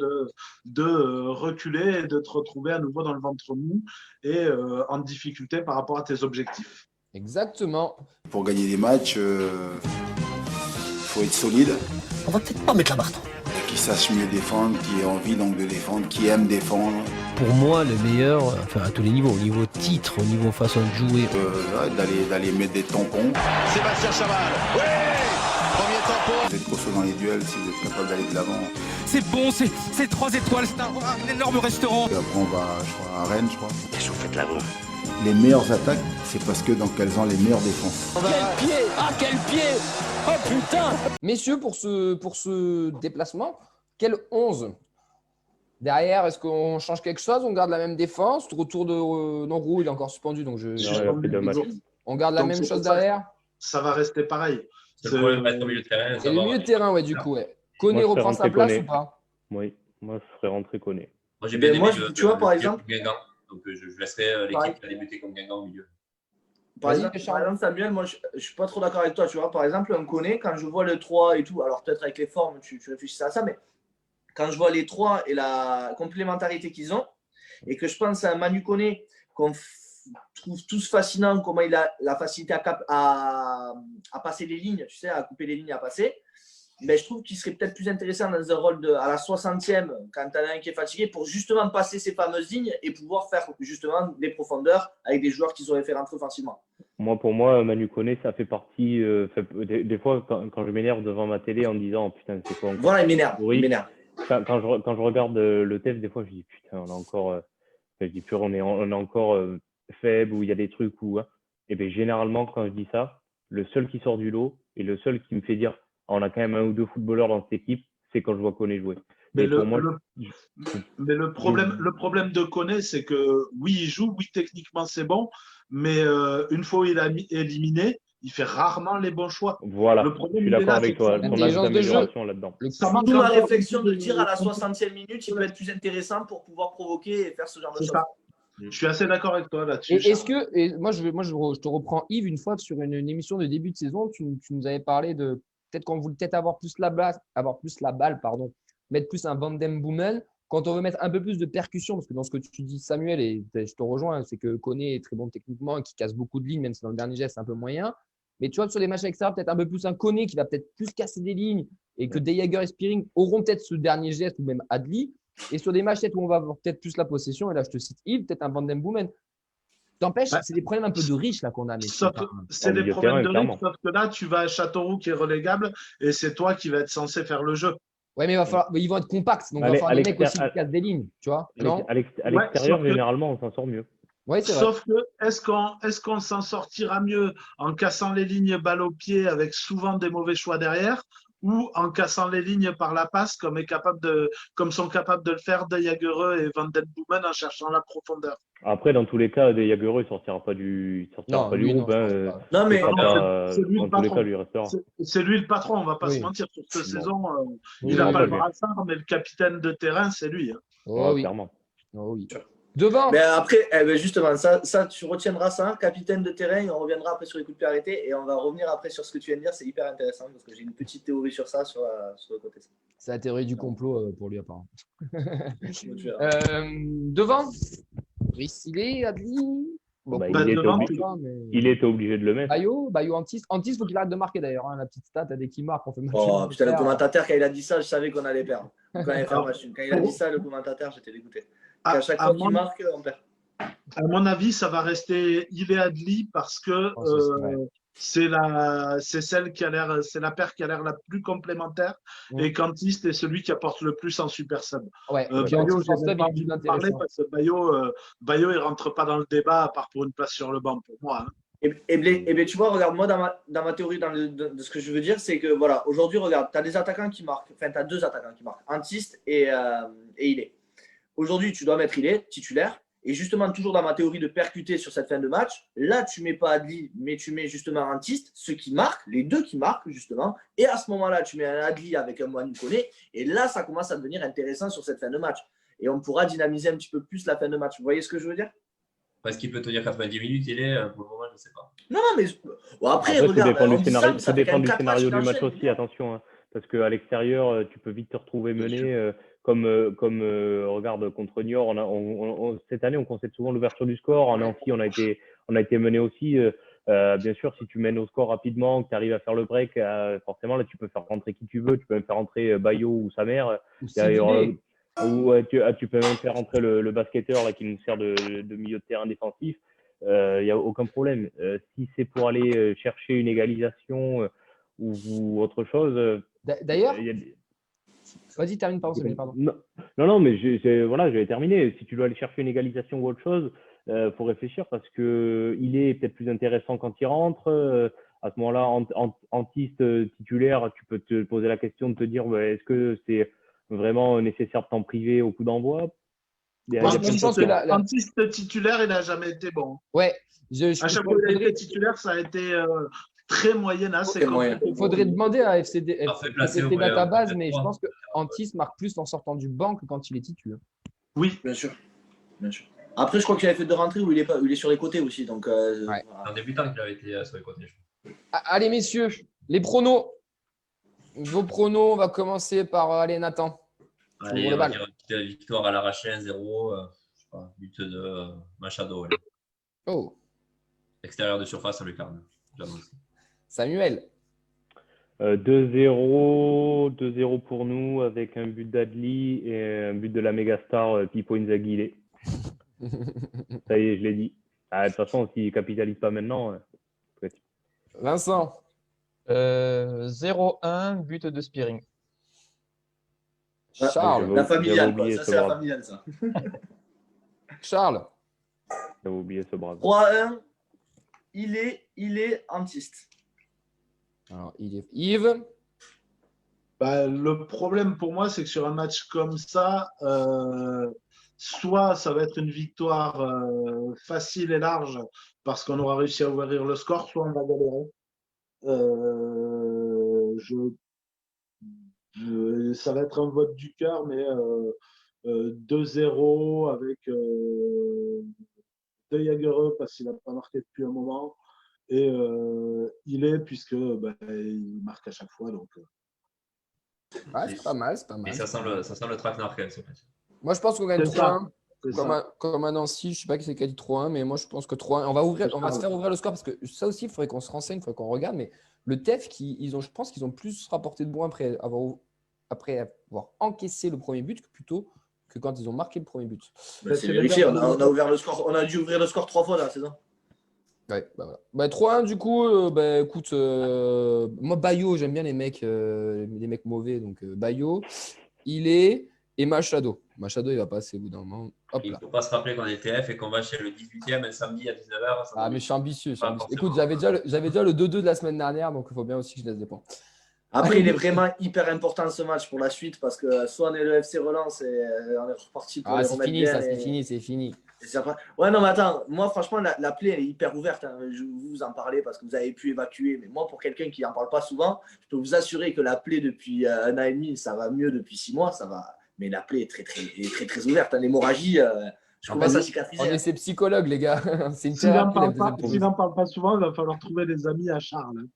de reculer et de te retrouver à nouveau dans le ventre mou et en difficulté par rapport à tes objectifs. Exactement. Pour gagner des matchs, faut être solide. On va peut-être pas mettre la barre trop. Qui sache mieux défendre, qui ait envie donc de défendre, qui aime défendre. Pour moi, le meilleur, enfin à tous les niveaux, au niveau titre, au niveau façon de jouer. D'aller mettre des tampons. Sébastien Chaval, oui, premier tampon. Vous êtes costaud dans les duels si vous êtes capable d'aller de l'avant. C'est bon, c'est 3 étoiles, c'est un énorme restaurant. Et après on va, à Rennes, je crois. Qu'est-ce que vous faites là-bas? Les meilleures attaques, c'est parce que donc elles ont les meilleures défenses. Quel pied! Ah, quel pied! Oh putain! Messieurs, pour ce déplacement, quel 11 derrière? Est-ce qu'on change quelque chose? On garde la même défense? Retour de Roux, il est encore suspendu, donc on garde la même chose derrière? Ça va rester pareil. C'est le problème reste au milieu de terrain. Et le milieu de terrain, ouais, du coup, ouais. Koné reprend sa place ou pas? Oui, moi, je ferais rentrer Koné. Moi, j'ai bien aimé tu vois, par exemple. Guingamp. Donc, je laisserai l'équipe qui a débuté comme Guingamp au milieu. Par exemple, Samuel, moi, je ne suis pas trop d'accord avec toi. Tu vois, par exemple, un Koné, quand je vois le 3 et tout, alors peut-être avec les formes, tu réfléchis à ça, mais quand je vois les 3 et la complémentarité qu'ils ont, et que je pense à un Manu Koné qu'on trouve tous fascinant, comment il a la facilité à passer les lignes, tu sais, à couper les lignes et à passer. Mais je trouve qu'il serait peut-être plus intéressant dans un rôle à la 60e, quand tu as un qui est fatigué, pour justement passer ces fameuses lignes et pouvoir faire justement des profondeurs avec des joueurs qui auraient fait rentrer facilement. Pour moi, Manu Koné, ça fait partie. Des fois, quand je m'énerve devant ma télé en disant putain, c'est quoi encore? Voilà, il m'énerve. Oui. Il m'énerve. Quand je regarde le test, des fois, je dis putain, on a encore. Je dis pur, on est encore faible ou il y a des trucs où. Et bien, généralement, quand je dis ça, le seul qui sort du lot et le seul qui me fait dire on a quand même un ou deux footballeurs dans cette équipe, c'est quand je vois Koné jouer. Mais le problème de Koné, c'est que oui, il joue, oui, techniquement, c'est bon, mais une fois il a éliminé, il fait rarement les bons choix. Voilà, le problème, je suis d'accord avec toi. On a des améliorations là-dedans. D'où ma réflexion de dire à la 60e minute, il peut être plus intéressant pour pouvoir provoquer et faire ce genre de choses. Je suis assez d'accord avec toi là-dessus. Moi, je te reprends Yves, une fois sur une émission de début de saison, tu nous avais parlé de peut-être qu'on voulait peut-être avoir plus la balle, mettre plus un Van Den Boomen, quand on veut mettre un peu plus de percussion, parce que dans ce que tu dis, Samuel, et je te rejoins, c'est que Koné est très bon techniquement et qui casse beaucoup de lignes, même si dans le dernier geste, c'est un peu moyen. Mais tu vois, sur les matchs extérieurs, peut-être un peu plus un Koné qui va peut-être plus casser des lignes et que De Jager et Spearing auront peut-être ce dernier geste ou même Adli. Et sur des matchs où on va avoir peut-être plus la possession, et là, je te cite Yves, peut-être un Van Den Boomen. T'empêches, c'est des problèmes un peu de riches là qu'on a. C'est des problèmes de riches, sauf que là, tu vas à Châteauroux qui est relégable et c'est toi qui vas être censé faire le jeu. Ouais, mais ils vont être compacts, donc il va falloir des mecs aussi qui cassent des lignes, tu vois. À l'extérieur, généralement, on s'en sort mieux. Ouais, sauf que, est-ce qu'on s'en sortira mieux en cassant les lignes balle au pied avec souvent des mauvais choix derrière, ou en cassant les lignes par la passe comme sont capables de le faire De Jager et Van Den Boomen en cherchant la profondeur? Après, dans tous les cas, De Jager ne sortira pas du groupe. Non, mais c'est lui le patron. C'est lui le patron, on ne va pas se mentir. Sur cette saison, il n'a pas le brassard, mais le capitaine de terrain, c'est lui. Clairement. Oui. Devant. Mais après, justement, ça, tu retiendras ça, capitaine de terrain, et on reviendra après sur les coups de pied arrêtés, et on va revenir après sur ce que tu viens de dire, c'est hyper intéressant, parce que j'ai une petite théorie sur ça, sur le côté. C'est la théorie du complot pour lui, apparemment. Devant, Rissilé, Adli. Il était obligé de le mettre. Bayo, Antis. Antis, il faut qu'il arrête de marquer d'ailleurs. La petite stat, dès qu'il marque, on fait match. Oh putain, le commentateur, quand il a dit ça, je savais qu'on allait perdre. Quand il a dit ça, le commentateur, j'étais dégoûté. À chaque fois qu'il marque, on perd. À mon avis, ça va rester Ile Adli parce que c'est la paire qui a l'air la plus complémentaire et qu'Antiste est celui qui apporte le plus en super sub. Bayo, j'ai même pas envie de parler parce que Bayo, il rentre pas dans le débat à part pour une place sur le banc pour moi. Et tu vois, regarde, moi, dans ma théorie, de ce que je veux dire, c'est que, voilà, aujourd'hui, regarde, tu as des attaquants qui marquent, enfin, tu as 2 attaquants qui marquent, Antiste et Ilé. Aujourd'hui, tu dois mettre Ilé, titulaire, et justement, toujours dans ma théorie de percuter sur cette fin de match, là, tu mets pas Adli, mais tu mets justement Antiste, ceux qui marquent, les 2 qui marquent, justement, et à ce moment-là, tu mets un Adli avec un Manu Koné, et là, ça commence à devenir intéressant sur cette fin de match. Et on pourra dynamiser un petit peu plus la fin de match. Vous voyez ce que je veux dire? Parce qu'il peut tenir 90 minutes, il est pour le moment, je ne sais pas. Non, mais bon, après, regarde, ça dépend du scénario du match aussi, attention. Hein, parce qu'à l'extérieur, tu peux vite te retrouver mené. Comme regarde, contre Niort, cette année, on concède souvent l'ouverture du score. En Nancy, on a été mené aussi. Bien sûr, si tu mènes au score rapidement, que tu arrives à faire le break, forcément, là, tu peux faire rentrer qui tu veux. Tu peux même faire rentrer Bayo ou sa mère. Ou tu peux même faire rentrer le basketteur là, qui nous sert de milieu de terrain défensif. Il n'y a aucun problème. Si c'est pour aller chercher une égalisation ou autre chose. D'ailleurs, vas-y, termine, pardon. Non, mais j'avais terminé. Si tu dois aller chercher une égalisation ou autre chose, faut réfléchir parce que il est peut-être plus intéressant quand il rentre. À ce moment-là, Antiste titulaire, tu peux te poser la question de te dire est-ce que c'est vraiment nécessaire de t'en priver au coup d'envoi? Je pense que Antiste titulaire, il n'a jamais été bon. Ouais. À chaque fois qu'il a été titulaire, ça a été très moyennasse. Il faudrait demander à FCD Database, mais je pense que Antiste marque plus en sortant du banc que quand il est titulaire. Oui, bien sûr. Après, je crois qu'il avait fait 2 rentrées où il est sur les côtés aussi. Donc, ouais. En débutant, il avait été sur les côtés. Allez, messieurs, les pronos. Vos pronos, on va commencer par Nathan. Allez, on va dire une petite victoire à l'arraché 1-0. Je sais pas, but de Machado. Allez. Oh. Extérieur de surface à Lucarne. Samuel. 2-0 pour nous avec un but d'Adli et un but de la mégastar Pipo Inzaghi. Ça y est, je l'ai dit. De toute façon, s'il ne capitalise pas maintenant. Vincent. 0-1, but de Spearing. Charles. La familiale, quoi. Ça, c'est la familiale, ça. Charles. J'avais oublié ce brave. 3-1. Il est Antiste. Alors, Yves. Le problème pour moi, c'est que sur un match comme ça, soit ça va être une victoire facile et large parce qu'on aura réussi à ouvrir le score, soit on va galérer. Ça va être un vote du cœur, mais 2-0 avec De Jagereux parce qu'il n'a pas marqué depuis un moment et puisque il marque à chaque fois. Donc, c'est pas mal. Et ça sent le traquenard quand même. Moi, je pense qu'on gagne 3-1. Comme à Nancy, je ne sais pas qui c'est qui a dit 3-1, mais moi je pense que 3-1. On va se faire ouvrir le score parce que ça aussi, il faudrait qu'on se renseigne, il faudrait qu'on regarde. Mais le TEF, je pense qu'ils ont plus rapporté de points après avoir encaissé le premier but plutôt que quand ils ont marqué le premier but. C'est vérifié, on a ouvert le score. On a dû ouvrir le score 3 fois là, c'est ça? Ouais, voilà. 3-1 du coup, écoute, moi Bayo, j'aime bien les mecs mauvais, donc Bayo, et Machado. Machado, il va passer au bout d'un moment. Il ne faut pas se rappeler qu'on est TF et qu'on va chez le 18e un samedi à 19h. Mais je suis ambitieux. Écoute, j'avais déjà le 2-2 de la semaine dernière, donc il faut bien aussi que je laisse des points. Après, il est vraiment hyper important ce match pour la suite parce que soit on est le FC relance et on est reparti pour les remettre bien. C'est fini. Ouais, non, mais attends, moi, franchement, la plaie, elle est hyper ouverte. Hein. Je vous en parler parce que vous avez pu évacuer. Mais moi, pour quelqu'un qui n'en parle pas souvent, je peux vous assurer que la plaie depuis 1 an et demi, ça va mieux depuis 6 mois. Ça va. Mais la plaie est très ouverte. Hein. L'hémorragie, je commence à cicatriser. On est ses psychologues, les gars. C'est une S'il n'en parle pas souvent, il va falloir trouver des amis à Charles.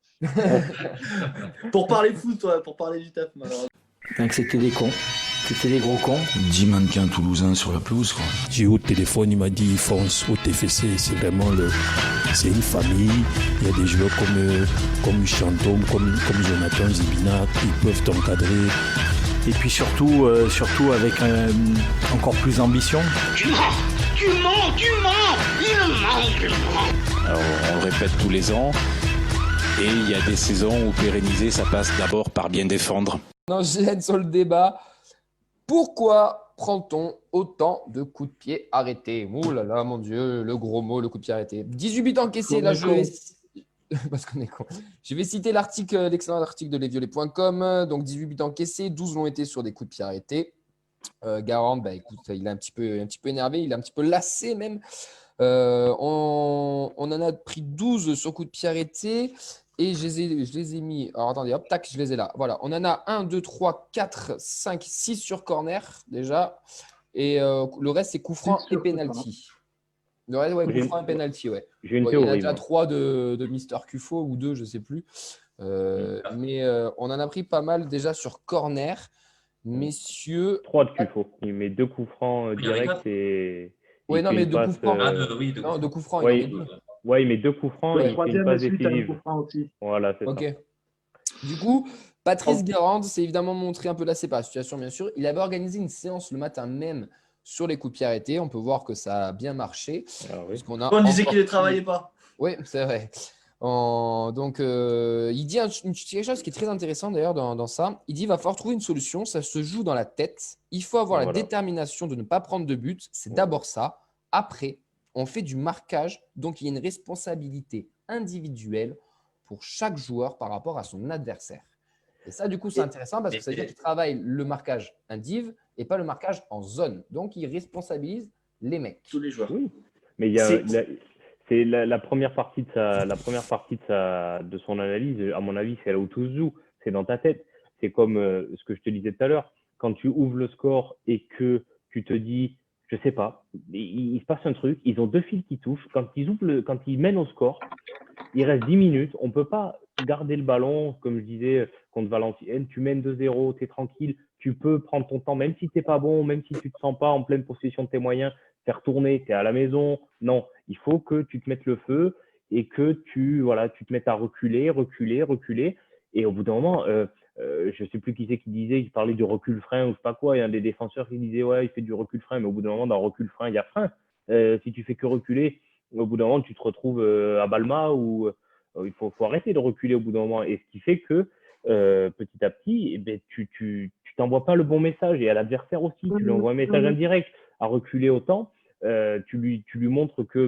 Pour parler foot, pour parler du taf, malheureusement. Donc c'était des cons. C'était des gros cons. 10 mannequins toulousains sur la pelouse, quoi. J'ai eu au téléphone, il m'a dit fonce au TFC, c'est vraiment c'est une famille. Il y a des joueurs comme Chantôme, comme Jonathan Zibina, ils peuvent t'encadrer. Et puis surtout avec encore plus d'ambition. Tu mens, il ment. Alors on le répète tous les ans. Et il y a des saisons où pérenniser, ça passe d'abord par bien défendre. Non, je gêne sur le débat. Pourquoi prend-on autant de coups de pied arrêtés? Ouh là là, mon Dieu, le gros mot, le coup de pied arrêté. 18 buts encaissés, là je vais… Parce qu'on est con. Je vais citer l'excellent article de lesviolets.com. Donc 18 buts encaissés, 12 l'ont été sur des coups de pied arrêtés. Garand, écoute, il est un petit peu énervé, il est un petit peu lassé même. On en a pris 12 sur coups de pied arrêtés. Et je les ai mis. Alors attendez, hop, tac, je les ai là. Voilà, on en a 1, 2, 3, 4, 5, 6 sur corner déjà. Et le reste, c'est coup franc et penalty. Le reste, ouais, coup franc et penalty, ouais. J'ai une théorie. Il y en a déjà 3 de Mister Cufo ou 2, je ne sais plus. Mais on en a pris pas mal déjà sur corner. Messieurs. 3 de Cufo. Il met 2 coups francs directs et. Oui, non, mais 2 coups francs. Non, 2 coups francs. Ouais, il met 2 coups francs et il fait une passe décisive. Voilà, c'est ça. Du coup, Patrice Garand s'est évidemment montré un peu lassé par la situation, bien sûr. Il avait organisé une séance le matin même sur les coups de pied arrêtés. On peut voir que ça a bien marché. On disait qu'il ne travaillait pas. Oui, c'est vrai. Donc, il dit quelque chose qui est très intéressant d'ailleurs dans ça. Il dit qu'il va falloir trouver une solution. Ça se joue dans la tête. Il faut avoir la détermination de ne pas prendre de but. C'est d'abord ça. Après, on fait du marquage. Donc, il y a une responsabilité individuelle pour chaque joueur par rapport à son adversaire. Et ça, du coup, c'est intéressant parce que ça veut dire qu'il travaille le marquage indiv et pas le marquage en zone. Donc, il responsabilise les mecs. Tous les joueurs. Oui. Mais il y a… C'est la première partie de son analyse, à mon avis, c'est là où tout se joue. C'est dans ta tête. C'est comme ce que je te disais tout à l'heure. Quand tu ouvres le score et que tu te dis, je sais pas, il se passe un truc, ils ont 2 fils qui touchent. Quand ils mènent au score, il reste 10 minutes. On ne peut pas garder le ballon, comme je disais, contre Valenciennes. Tu mènes 2-0, tu es tranquille. Tu peux prendre ton temps, même si tu n'es pas bon, même si tu ne te sens pas en pleine possession de tes moyens. Faire tourner, tu es à la maison. Non, il faut que tu te mettes le feu et que tu te mettes à reculer. Et au bout d'un moment, je ne sais plus qui c'est qui disait, il parlait du recul-frein ou je sais pas quoi. Il y a un des défenseurs qui disait, ouais, il fait du recul-frein, mais au bout d'un moment, dans le recul-frein, il y a frein. Si tu fais que reculer, au bout d'un moment, tu te retrouves à Balma où il faut arrêter de reculer au bout d'un moment. Et ce qui fait que petit à petit, tu t'envoies pas le bon message et à l'adversaire aussi, tu lui envoies un message indirect à reculer autant. Tu lui montres que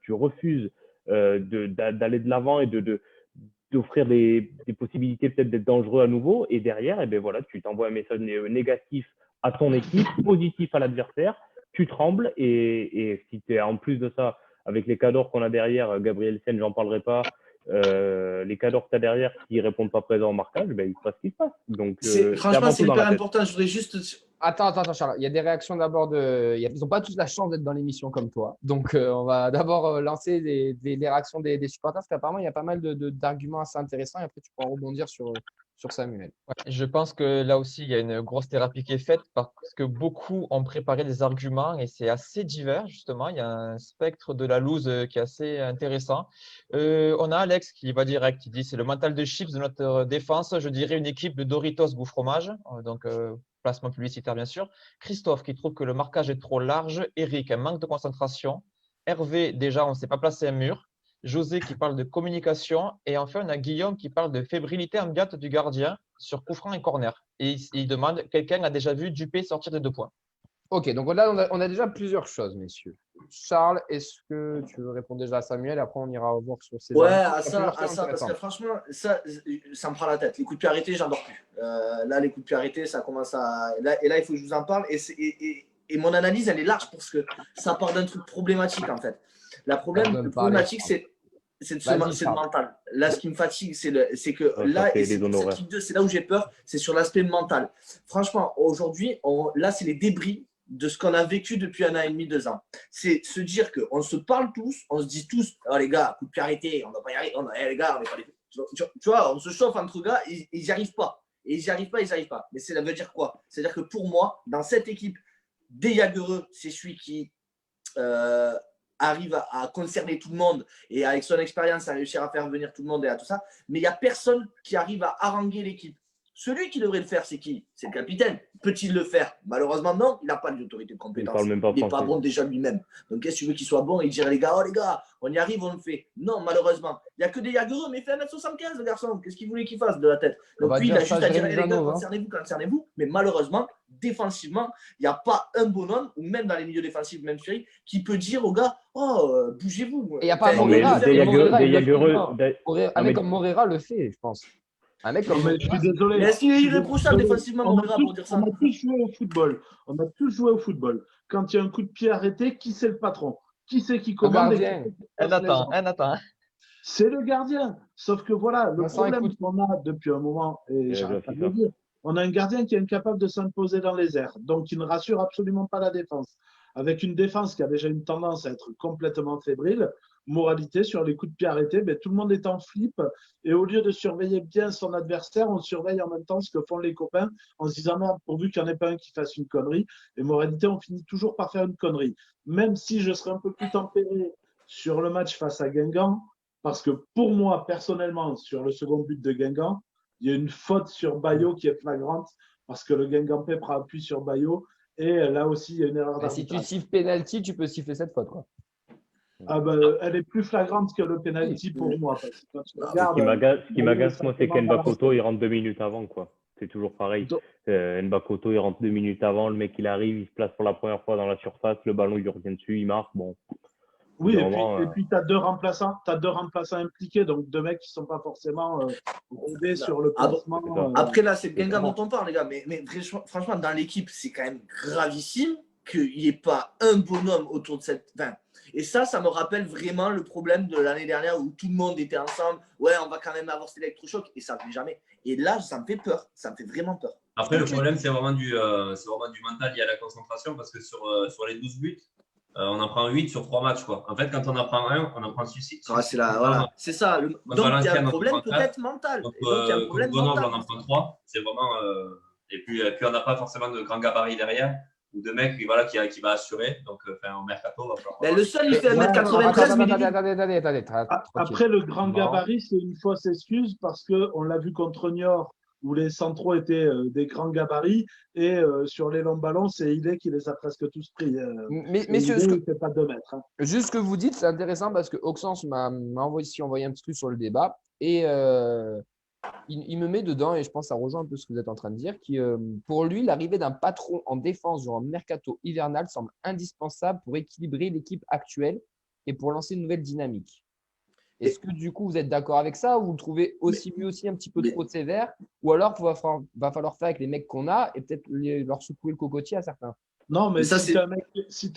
tu refuses d'aller de l'avant et d'offrir des possibilités peut-être d'être dangereux à nouveau. Et derrière, tu t'envoies un message négatif à ton équipe, positif à l'adversaire. Tu trembles et si tu es en plus de ça, avec les cadors qu'on a derrière, Gabriel Sen, j'en parlerai pas, les cadors que tu as derrière qui ne répondent pas présents au marquage, il se passe ce qui se passe. Donc, franchement, c'est hyper important. Je voudrais juste… Attends, Charles. Il y a des réactions d'abord Ils n'ont pas tous la chance d'être dans l'émission comme toi. Donc, on va d'abord lancer les réactions des supporters parce qu'apparemment, il y a pas mal d'arguments assez intéressants et après, tu pourras rebondir sur Samuel. Ouais, je pense que là aussi, il y a une grosse thérapie qui est faite parce que beaucoup ont préparé des arguments et c'est assez divers, justement. Il y a un spectre de la loose qui est assez intéressant. On a Alex qui va direct, il dit c'est le mental de chips de notre défense. Je dirais une équipe de Doritos goût fromage. Donc, placement publicitaire, bien sûr. Christophe qui trouve que le marquage est trop large. Eric, un manque de concentration. Hervé, déjà, on ne s'est pas placé un mur. José qui parle de communication. Et enfin, on a Guillaume qui parle de fébrilité ambiante du gardien sur coup franc et corner. Et il demande, quelqu'un a déjà vu Dupé sortir de 2 points? Ok, donc là, on a déjà plusieurs choses, messieurs. Charles, est-ce que tu veux répondre déjà à Samuel et après on ira voir sur ces… Ouais, à ça, parce que franchement, ça me prend la tête. Les coups de pied arrêtés, j'en dors plus. Là, les coups de pied arrêtés, ça commence à… Et là, il faut que je vous en parle. Et mon analyse, elle est large parce que ça part d'un truc problématique, en fait. Le problématique, c'est le mental. Là, ce qui me fatigue, c'est que là, cette Ligue 2, c'est là où j'ai peur, c'est sur l'aspect mental. Franchement, aujourd'hui, là, c'est les débris de ce qu'on a vécu depuis 1 an et demi, 2 ans. C'est se dire qu'on se parle tous, on se dit tous, oh les gars, coup de pied arrêté, on va pas y arriver, les gars, on n'est pas les… Tu vois, on se chauffe entre gars, ils n'y arrivent pas. Et ils n'y arrivent pas. Mais ça veut dire quoi? C'est-à-dire que pour moi, dans cette équipe, Jagereux, c'est celui qui arrive à concerner tout le monde et avec son expérience à réussir à faire venir tout le monde et à tout ça. Mais il n'y a personne qui arrive à haranguer l'équipe. Celui qui devrait le faire, c'est qui? C'est le capitaine. Peut-il le faire? Malheureusement, non. Il n'a pas d'autorité de compétence. Il n'est pas bon déjà lui-même. Donc, qu'est-ce que tu veux qu'il soit bon et dire les gars, on y arrive, on le fait. Non, malheureusement. Il n'y a que des yaguereux, mais il fait 1m75, le garçon. Qu'est-ce qu'il voulait qu'il fasse de la tête? Donc, lui, il a juste à dire les gars, concernez-vous. Mais malheureusement, défensivement, il n'y a pas un bonhomme, ou même dans les milieux défensifs, même Ferry, qui peut dire aux gars, bougez-vous. Et il n'y a pas Moreira. Des yaguereux. Un mec comme Moreira le fait, je pense. Un mec comme je suis désolé. Mais est-ce qu'il est irréprochable défensivement, Moreira, pour dire ça? On a tous joué au football. Quand il y a un coup de pied arrêté, qui c'est le patron? Qui c'est qui commande? Nathan. C'est le gardien. Sauf que voilà, le problème qu'on a depuis un moment, et j'arrête pas de le dire, on a un gardien qui est incapable de s'imposer dans les airs, donc qui ne rassure absolument pas la défense. Avec une défense qui a déjà une tendance à être complètement fébrile, moralité, sur les coups de pied arrêtés, tout le monde est en flip et au lieu de surveiller bien son adversaire, on surveille en même temps ce que font les copains en se disant non, pourvu qu'il n'y en ait pas un qui fasse une connerie. Et moralité, on finit toujours par faire une connerie. Même si je serais un peu plus tempéré sur le match face à Guingamp, parce que pour moi, personnellement, sur le second but de Guingamp, il y a une faute sur Bayo qui est flagrante parce que le Guingampais prend appui sur Bayo et là aussi, il y a une erreur d'arbitrage. Si tu siffles penalty, tu peux siffler cette faute, quoi. Elle est plus flagrante que le penalty pour moi. Parce que ce qui m'agace, moi, c'est qu'Nbakoto, il rentre 2 minutes avant, quoi. C'est toujours pareil. Nbakoto, il rentre 2 minutes avant, le mec, il arrive, il se place pour la première fois dans la surface, le ballon, il lui revient dessus, il marque. Bon. Oui, et puis tu as deux remplaçants impliqués, donc 2 mecs qui ne sont pas forcément rodés sur le placement. Après, là, c'est Guingamp dont on parle, les gars, mais franchement, dans l'équipe, c'est quand même gravissime qu'il n'y ait pas un bonhomme autour de cette. Enfin, et ça me rappelle vraiment le problème de l'année dernière où tout le monde était ensemble. Ouais, on va quand même avoir cet électrochoc et ça ne fait jamais. Et là, ça me fait peur. Ça me fait vraiment peur. Après, le problème, c'est vraiment du mental lié à la concentration parce que sur les 12 buts, on en prend 8 sur 3 matchs, quoi. En fait, quand on en prend un, on en prend 6. Voilà. C'est ça. Donc, il y a un problème peut-être mental. Donc, Grenoble, on en prend 3. C'est vraiment. Et puis, on n'a pas forcément de grand gabarit derrière ou de mec qui va assurer. Donc, au mercato, va falloir. Mais le seul, il fait 1m93. Attendez. Après, le grand gabarit, c'est une fausse excuse parce qu'on l'a vu contre Niort où les centraux étaient des grands gabarits et sur les longs ballons, c'est Ilé qui les a presque tous pris. Messieurs, c'est pas 2 mètres. Hein. Juste ce que vous dites, c'est intéressant parce que Auxence m'a envoyé un petit truc sur le débat et il me met dedans et je pense que ça rejoint un peu ce que vous êtes en train de dire. Pour lui, l'arrivée d'un patron en défense durant le mercato hivernal semble indispensable pour équilibrer l'équipe actuelle et pour lancer une nouvelle dynamique. Est-ce que du coup, vous êtes d'accord avec ça ou vous le trouvez lui aussi un petit peu trop sévère ou alors il va falloir faire avec les mecs qu'on a et peut-être leur secouer le cocotier à certains? Non, mais si tu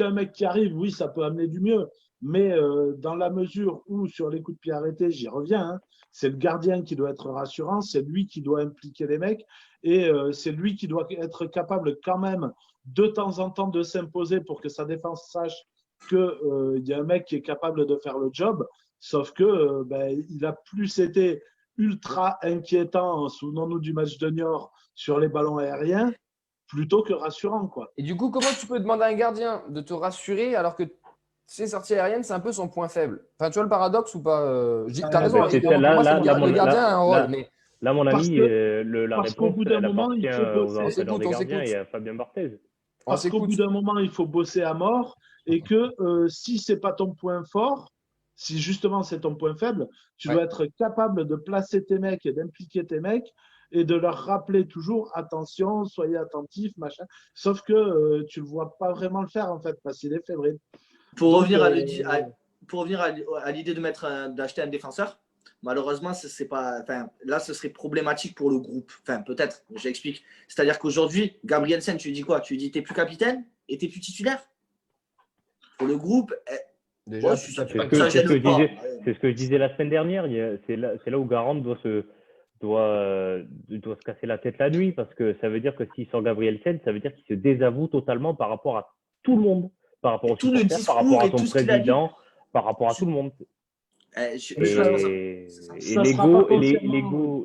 as un mec qui arrive, oui, ça peut amener du mieux. Mais dans la mesure où, sur les coups de pied arrêtés, j'y reviens, hein, c'est le gardien qui doit être rassurant, c'est lui qui doit impliquer les mecs et c'est lui qui doit être capable quand même de temps en temps de s'imposer pour que sa défense sache qu'il y a un mec qui est capable de faire le job. Sauf que il a plus été ultra inquiétant, souvenons-nous du match de Niort, sur les ballons aériens, plutôt que rassurant, quoi. Et du coup, comment tu peux demander à un gardien de te rassurer alors que ces sorties aériennes, c'est un peu son point faible? Enfin, tu vois le paradoxe ou pas? Tu as raison, le gardien a un rôle. Mais... Là, mon ami, la réponse, elle appartient aux entraîneurs des gardiens et à Fabien Barthez. Parce qu'au bout d'un moment, il faut bosser à mort et que si ce n'est pas ton point fort, si justement c'est ton point faible, tu dois être capable de placer tes mecs et d'impliquer tes mecs et de leur rappeler toujours attention, soyez attentifs, machin. Sauf que tu ne le vois pas vraiment le faire en fait parce qu'il est fébrile. Pour revenir à l'idée d'acheter un défenseur, malheureusement, c'est pas, là, ce serait problématique pour le groupe. Enfin, peut-être, j'explique. C'est-à-dire qu'aujourd'hui, Gabrielsen, tu lui dis quoi? Tu lui dis t'es plus capitaine et t'es plus titulaire? Pour le groupe, déjà, c'est ce que je disais la semaine dernière. C'est là où Garand doit se casser la tête la nuit parce que ça veut dire que s'il sort Gabrielsen, ça veut dire qu'il se désavoue totalement par rapport à tout le monde, par rapport au supporter, par rapport à son président, par rapport à tout le monde.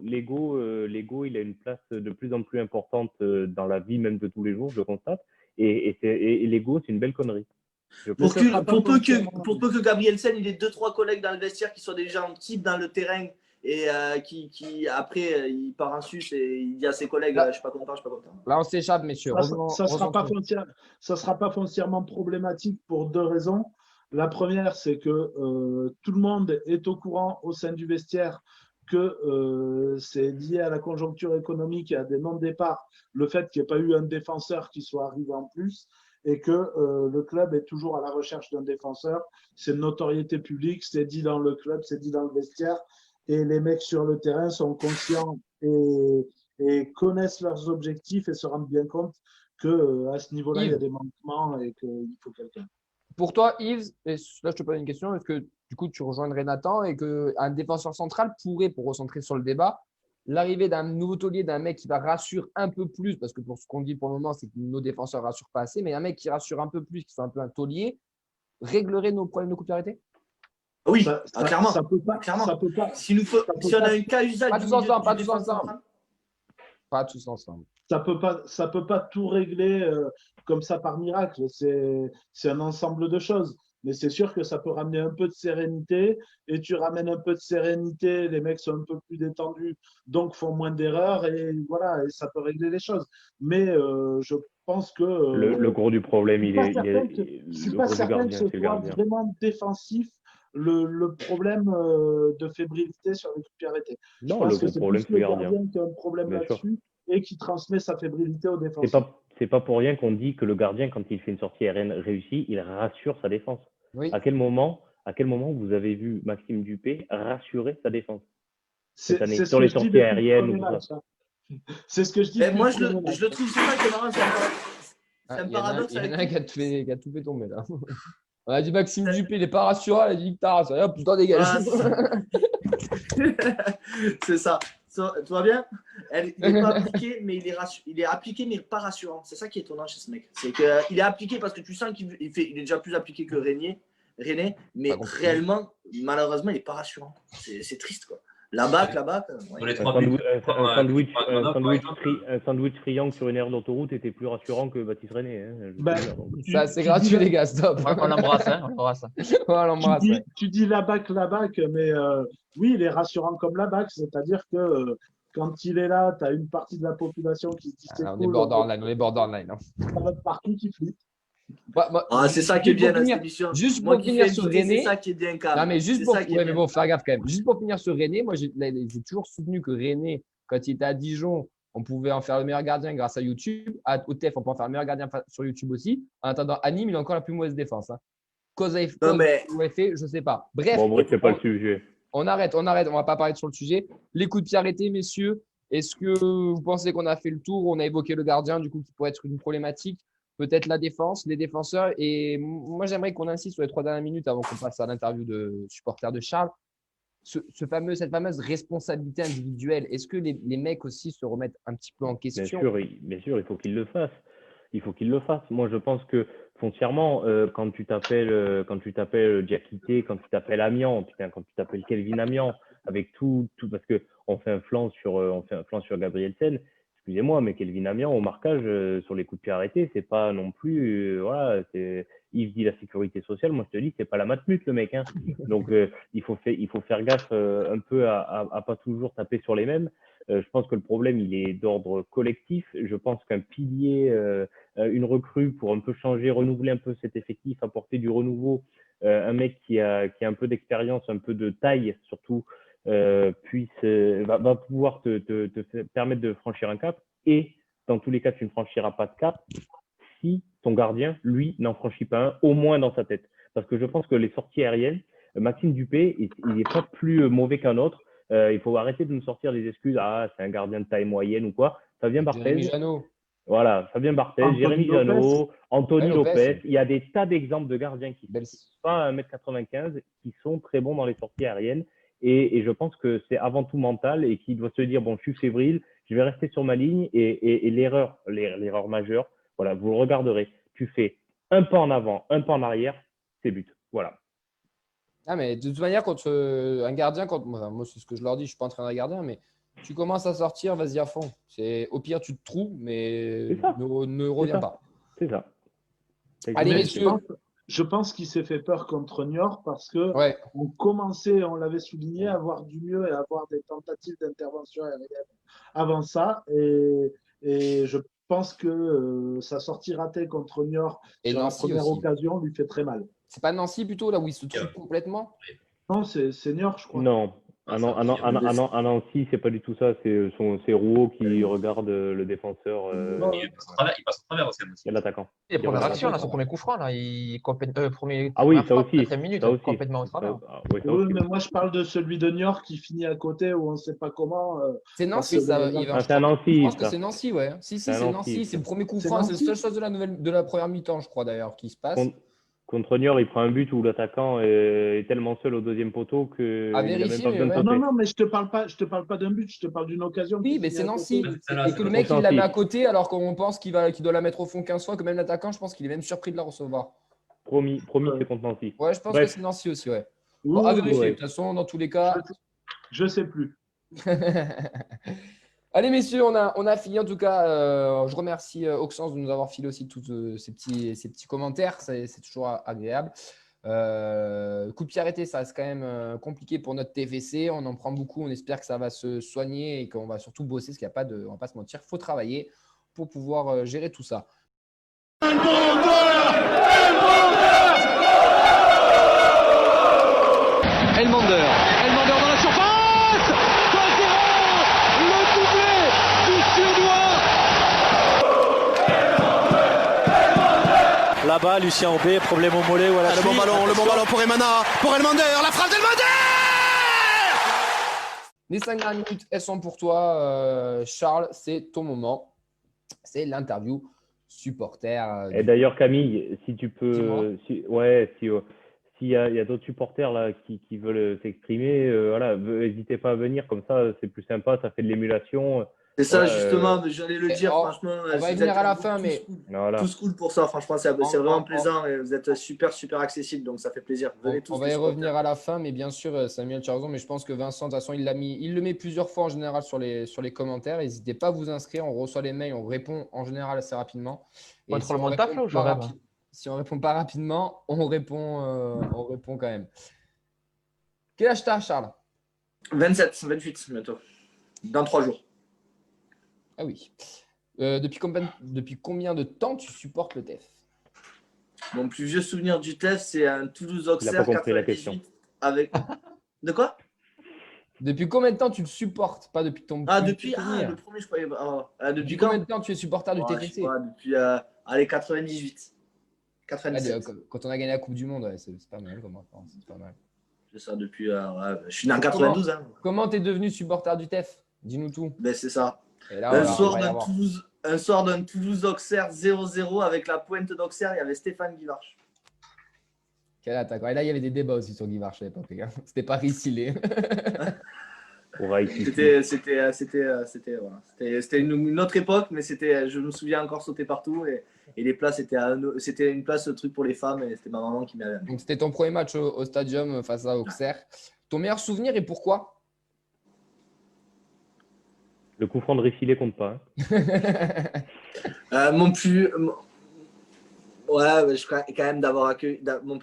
L'ego, il a une place de plus en plus importante dans la vie même de tous les jours, je constate. Et l'ego, c'est une belle connerie. Pour peu que Gabrielsen il ait 2-3 collègues dans le vestiaire qui soient déjà en type dans le terrain et qui après il part en sus et il dit à ses collègues je suis pas content. Là, on s'échappe, messieurs. Ça sera pas foncièrement problématique pour 2 raisons. La première, c'est que tout le monde est au courant au sein du vestiaire que c'est lié à la conjoncture économique et à des non-départs, le fait qu'il n'y ait pas eu un défenseur qui soit arrivé en plus, et que le club est toujours à la recherche d'un défenseur. C'est une notoriété publique, c'est dit dans le club, c'est dit dans le vestiaire, et les mecs sur le terrain sont conscients et connaissent leurs objectifs et se rendent bien compte qu'à ce niveau-là, il y a des manquements et qu'il faut quelqu'un. Pour toi, Yves, et là je te pose une question, est-ce que du coup tu rejoindrais Nathan et qu'un défenseur central pourrait, pour recentrer sur le débat, l'arrivée d'un nouveau taulier, d'un mec qui va rassurer un peu plus, parce que pour ce qu'on dit pour le moment, c'est que nos défenseurs ne rassurent pas assez, mais un mec qui rassure un peu plus, qui soit un peu un taulier, réglerait nos problèmes de coup de pied arrêté? Oui, clairement. Ça peut pas. Si on a une cas usage. Pas tous ensemble. Pas tous ensemble. Ça peut pas tout régler comme ça par miracle. C'est un ensemble de choses. Mais c'est sûr que ça peut ramener un peu de sérénité. Et tu ramènes un peu de sérénité, les mecs sont un peu plus détendus, donc font moins d'erreurs. Et voilà, et ça peut régler les choses. Mais je pense que… le gros du problème, il est… Je suis pas certain que ce soit vraiment défensif. Le problème de fébrilité sur les coups de pied arrêtés. Non, le gros problème, c'est le gardien qui a un problème là-dessus et qui transmet sa fébrilité aux défenseurs. C'est pas pour rien qu'on dit que le gardien, quand il fait une sortie aérienne réussie, il rassure sa défense. Oui. À quel moment vous avez vu Maxime Dupé rassurer sa défense cette année sur les sorties aériennes? C'est ce que je dis. Moi, je le trouve super que marrant. C'est un paradoxe. Il y en a un qui a tout fait tomber là. On a dit Maxime Dupé, il n'est pas rassurant, il a dit Victor, hop, putain, dégage. C'est ça. Tu vois bien? Il n'est pas appliqué, mais il est appliqué, mais pas rassurant. C'est ça qui est étonnant chez ce mec. C'est qu'il est appliqué parce que tu sens qu'il est déjà plus appliqué que René, mais réellement, malheureusement, il n'est pas rassurant. C'est triste, quoi. La bac. Ouais. Un sandwich friand sur une aire d'autoroute était plus rassurant que Baptiste René. Ça, c'est gratuit, les gars, stop. On l'embrasse, Tu dis la bac, mais oui, il est rassurant comme la bac, c'est-à-dire que quand il est là, tu as une partie de la population qui se dit c'est cool. On est borderline. partout qui flippe. C'est ça qui est bien dans cette émission. Juste pour finir sur René. C'est ça qui est bien, Cam. Non, mais juste pour faire gaffe quand même. Juste pour finir sur René, moi j'ai toujours soutenu que René, quand il était à Dijon, on pouvait en faire le meilleur gardien grâce à YouTube. Au TEF, on peut en faire le meilleur gardien sur YouTube aussi. En attendant, à Nîmes, il a encore la plus mauvaise défense. Cause effet, je sais pas. Bref, c'est pas le sujet. On arrête. On va pas parler sur le sujet. Les coups de pied arrêtés, messieurs. Est-ce que vous pensez qu'on a fait le tour? On a évoqué le gardien, du coup, qui pourrait être une problématique. Peut-être la défense, les défenseurs. Et moi, j'aimerais qu'on insiste sur les 3 dernières minutes avant qu'on passe à l'interview de supporter de Charles. Cette fameuse responsabilité individuelle. Est-ce que les mecs aussi se remettent un petit peu en question? Bien sûr, il faut qu'ils le fassent. Moi, je pense que foncièrement, quand tu t'appelles Diakité, quand tu t'appelles Amiens, quand tu t'appelles Kelvin Amiens, avec tout parce que on fait un flanc sur Gabrielsen. Excusez-moi, mais Kelvin Amiens au marquage sur les coups de pied arrêtés, c'est pas non plus Yves dit la sécurité sociale, moi je te dis c'est pas la Matmut le mec, hein. Donc il faut faire gaffe un peu à pas toujours taper sur les mêmes. Je pense que le problème il est d'ordre collectif. Je pense qu'un pilier, une recrue pour un peu changer, renouveler un peu cet effectif, apporter du renouveau, un mec qui a un peu d'expérience, un peu de taille surtout. Va pouvoir te permettre de franchir un cap, et dans tous les cas tu ne franchiras pas de cap si ton gardien lui n'en franchit pas un, au moins dans sa tête, parce que je pense que les sorties aériennes, Maxime Dupé il n'est pas plus mauvais qu'un autre. Il faut arrêter de nous sortir des excuses, c'est un gardien de taille moyenne ou quoi. Fabien Barthez, Fabien Barthez, Jérémy Janot, Anthony Lopez. Il y a des tas d'exemples de gardiens qui ne sont pas à 1m95 qui sont très bons dans les sorties aériennes. Et je pense que c'est avant tout mental, et qu'il doit se dire, bon, je suis fébrile, je vais rester sur ma ligne, et l'erreur majeure, voilà, vous le regarderez. Tu fais un pas en avant, un pas en arrière, c'est but. Voilà. Ah, mais de toute manière, contre un gardien, moi c'est ce que je leur dis, je ne suis pas entraîneur gardien, mais tu commences à sortir, vas-y à fond. Au pire, tu te trouves, mais ne reviens pas. C'est ça. Allez, messieurs. Je pense qu'il s'est fait peur contre Niort parce que on commençait, on l'avait souligné, à avoir du mieux et à avoir des tentatives d'intervention aérienne avant ça. Et je pense que sa sortie ratée contre Niort sur la première occasion lui fait très mal. C'est pas Nancy plutôt, là où il se trouve complètement? Non, c'est Niort, je crois. Non. À Nancy, c'est pas du tout ça. C'est Rouault qui regarde le défenseur. Il passe au travers aussi. Et l'attaquant. Et première action, là, son premier coup franc, là, premier. Ah oui, ça aussi. 5 minutes, ça aussi. complètement au travers. Oui, mais moi je parle de celui de Niort qui finit à côté où on ne sait pas comment. C'est Nancy, ça. C'est à Nancy. Je pense que c'est Nancy, ouais. Si, c'est Nancy. C'est le premier coup franc. C'est la seule chose de la première mi-temps, je crois d'ailleurs, qui se passe. Contre Niort, il prend un but où l'attaquant est tellement seul au deuxième poteau que a même pas besoin de sauter. Non, mais je te parle pas d'un but, je te parle d'une occasion. Oui, mais c'est Nancy. Et que le mec, il la met à côté alors qu'on pense qu'il doit la mettre au fond 15 fois, que même l'attaquant, je pense qu'il est même surpris de la recevoir. Promis, c'est contre Nancy. Ouais, je pense que c'est Nancy aussi, ouais. Bon, à vérifier. De toute façon, dans tous les cas. Je sais plus. Allez, messieurs, on a fini. En tout cas, je remercie Auxence de nous avoir filé aussi tous ces petits commentaires. C'est toujours agréable. Coup de pied arrêté, ça reste quand même compliqué pour notre TFC. On en prend beaucoup. On espère que ça va se soigner et qu'on va surtout bosser, parce qu'il n'y a pas de… On ne va pas se mentir, il faut travailler pour pouvoir gérer tout ça. Elmander dans la surface, 2-0, le doublé du Suédois. Là-bas, Lucien Aubé, problème au mollet ou à la cheville. Le bon ballon pour Elmander, la frappe d'Elmander. Les 5 dernières minutes, elles sont pour toi, Charles. C'est ton moment. C'est l'interview supporter. Et d'ailleurs, Camille, si tu peux, s'il y a d'autres supporters là qui veulent s'exprimer, n'hésitez pas à venir, comme ça c'est plus sympa, ça fait de l'émulation. C'est ça, justement, j'allais le dire, franchement. On va y venir à la fin, mais… Tous cool pour ça, franchement, c'est vraiment plaisant et vous êtes super accessible, donc ça fait plaisir. On va y revenir à la fin, mais bien sûr, Samuel, tu as raison, mais je pense que Vincent, de toute façon, il le met plusieurs fois en général sur les commentaires. N'hésitez pas à vous inscrire, on reçoit les mails, on répond en général assez rapidement. Et si on ne répond pas rapidement, on répond quand même. Quel âge t'as, Charles? 28 bientôt, dans 3 jours. Ah oui. Depuis combien de temps tu supportes le TEF? Mon plus vieux souvenir du TEF, c'est un Toulouse-Auxerre 98 avec… De quoi? Depuis combien de temps tu le supportes? Pas depuis ton… depuis le premier, je croyais. Depuis combien de temps tu es supporter du TFC? Depuis 98. 97. Quand on a gagné la Coupe du Monde, c'est pas mal comme référence. C'est pas mal. C'est ça, depuis… je suis né en 92. Comment tu es devenu supporter du TEF? Dis-nous tout. Ben, c'est ça. Un soir d'un Toulouse-Auxerre 0-0 avec la pointe d'Auxerre, il y avait Stéphane Guivarch. Quel attaquant. Et là, il y avait des débats aussi sur Guivarch à l'époque. C'était pas Rissilé. C'était une autre époque, mais je me souviens encore sauter partout. Et les places, c'était une place truc pour les femmes et c'était ma maman qui m'avait amené. Donc, c'était ton premier match au stadium face à Auxerre. Ton meilleur souvenir et pourquoi? Le coup franc de Rissilé compte pas. Mon plus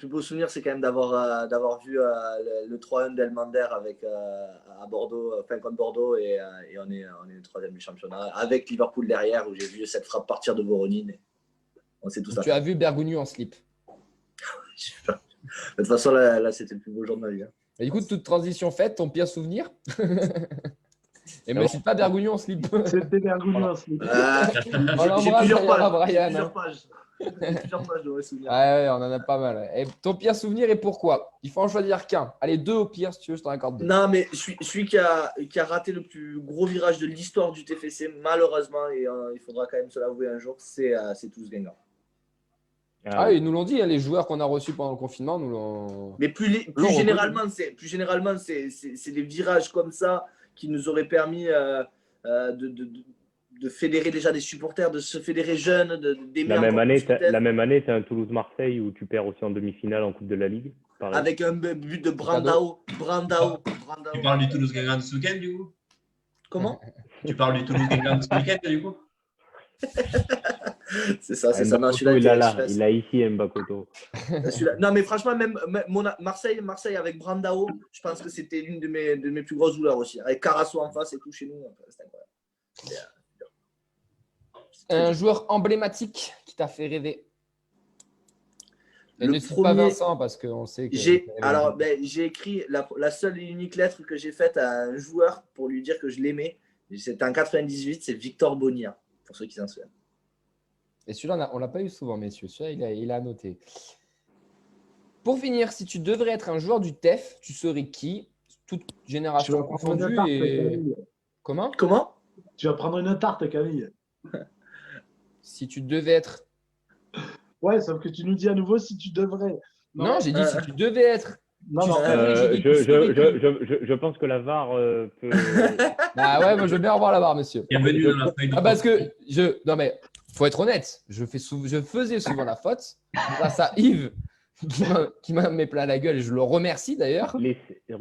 beau souvenir, c'est quand même d'avoir vu le 3-1 d'Elmander à Bordeaux, contre Bordeaux, et on est le 3e du championnat, avec Liverpool derrière, où j'ai vu cette frappe partir de Voronin. On sait tout ça. Tu as vu Bergogneau en slip? De toute façon, là c'était le plus beau jour de ma vie. Et du coup, toute transition faite, ton pire souvenir? Et mais c'est pas Bergogneau en slip. C'était Bergogneau en slip. J'ai plusieurs pages. Ouais, on en a pas mal. Et ton pire souvenir et pourquoi? Il faut en choisir qu'un. Allez, 2 au pire, si tu veux, je t'en accorde 2. Non, mais celui qui a raté le plus gros virage de l'histoire du TFC, malheureusement, et il faudra quand même se l'avouer un jour, c'est Toulouse Guingamp. Ah, ils nous l'ont dit, les joueurs qu'on a reçus pendant le confinement nous l'ont. Mais plus généralement, c'est des virages comme ça qui nous auraient permis de fédérer déjà des supporters, de se fédérer jeunes, d'aimer la même année, tu as un Toulouse-Marseille où tu perds aussi en demi-finale en Coupe de la Ligue. Pareil. Avec un but de Brandao. Tu parles du Toulouse-Guingamp de ce week-end, du coup? Comment? Tu parles du Toulouse-Guingamp de ce week-end, du coup? C'est ça. Non, il a ici Mbakoto. Non, mais franchement, même Marseille avec Brandao, je pense que c'était l'une de mes plus grosses douleurs aussi. Avec Carasso en face et tout chez nous, c'est incroyable. Un joueur emblématique qui t'a fait rêver. Et ne cite pas Vincent parce qu'on sait que. J'ai écrit la seule et unique lettre que j'ai faite à un joueur pour lui dire que je l'aimais. C'était en 98, c'est Victor Bonilla, pour ceux qui s'en souviennent. Et celui-là, on ne l'a pas eu souvent, messieurs. Celui-là, il a noté. Pour finir, si tu devrais être un joueur du TEF, tu serais qui? Toute génération confondue. Comment? Tu vas prendre une tarte, Camille. Si tu devais être. Ouais, sauf que tu nous dis à nouveau si tu devrais. Non, j'ai dit si tu devais être. Je pense que la VAR peut. Bah ouais, moi je veux bien revoir la VAR, monsieur. Bienvenue dans la feuille de parce que non mais faut être honnête, je faisais souvent la faute grâce à Yves qui m'a mis plein la gueule et je le remercie d'ailleurs.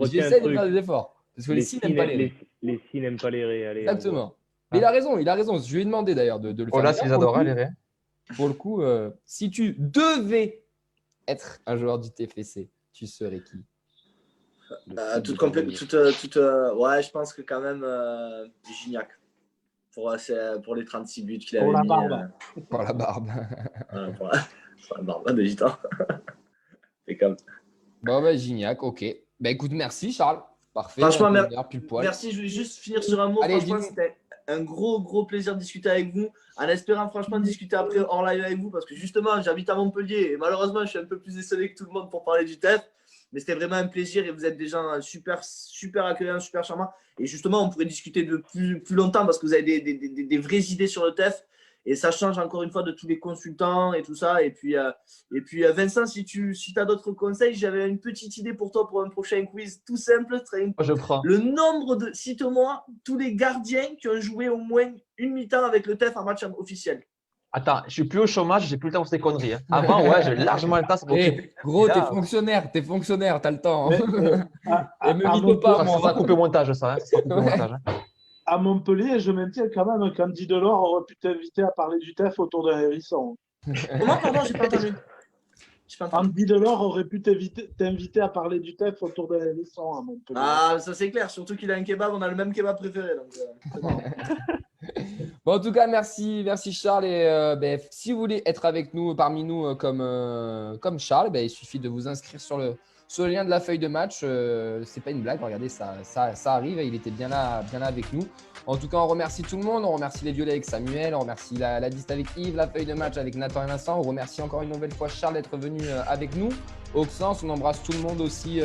J'essaie de faire des efforts parce que les si n'aiment pas les ré. Les si n'aiment pas les ré. Exactement. Mais il a raison. Je lui ai demandé d'ailleurs de le faire. Là, ils adorent les ré. Pour le coup, si tu devais être un joueur du TFC, tu serais qui? Ouais, je pense que quand même Gignac. Pour les 36 buts qu'il avait mis. Pour la barbe. Pour la barbe de gitan. C'est comme. Bon, Gignac, ok. Écoute, merci Charles. Parfait. Franchement, merci. Je voulais juste finir sur un mot. Allez, franchement, c'était un gros plaisir de discuter avec vous. En espérant franchement discuter après hors live avec vous parce que justement, j'habite à Montpellier et malheureusement, je suis un peu plus isolé que tout le monde pour parler du TEF. Mais c'était vraiment un plaisir et vous êtes des gens super accueillants, super charmants. Et justement, on pourrait discuter de plus longtemps parce que vous avez des vraies idées sur le TEF. Et ça change encore une fois de tous les consultants et tout ça. Et puis Vincent, si tu as d'autres conseils, j'avais une petite idée pour toi pour un prochain quiz tout simple. Je prends. Le nombre de, cite-moi, tous les gardiens qui ont joué au moins une mi-temps avec le TEF en match officiel. Attends, je suis plus au chômage, j'ai plus le temps pour ces conneries. Hein. Avant, ouais, j'ai largement le temps. Gros, t'es fonctionnaire, t'as le temps. Hein. Et me mytho pas. Ça va couper au montage, ça. Hein. À Montpellier, je maintiens quand même qu'Andy Delors aurait pu t'inviter à parler du TEF autour d'un hérisson. Comment, pardon, j'ai pas entendu. Andy Delors aurait pu t'inviter à parler du TEF autour d'un hérisson à Montpellier. Ah, ça c'est clair, surtout qu'il a un kebab, on a le même kebab préféré. Donc, Bon, en tout cas, merci Charles. Et si vous voulez être avec nous, parmi nous, comme Charles, il suffit de vous inscrire sur le lien de la feuille de match. C'est pas une blague, regardez, ça arrive. Il était bien là avec nous. En tout cas, on remercie tout le monde. On remercie les Violets avec Samuel. On remercie la liste avec Yves, la feuille de match avec Nathan et Vincent. On remercie encore une nouvelle fois Charles d'être venu avec nous. Auxence, on embrasse tout le monde aussi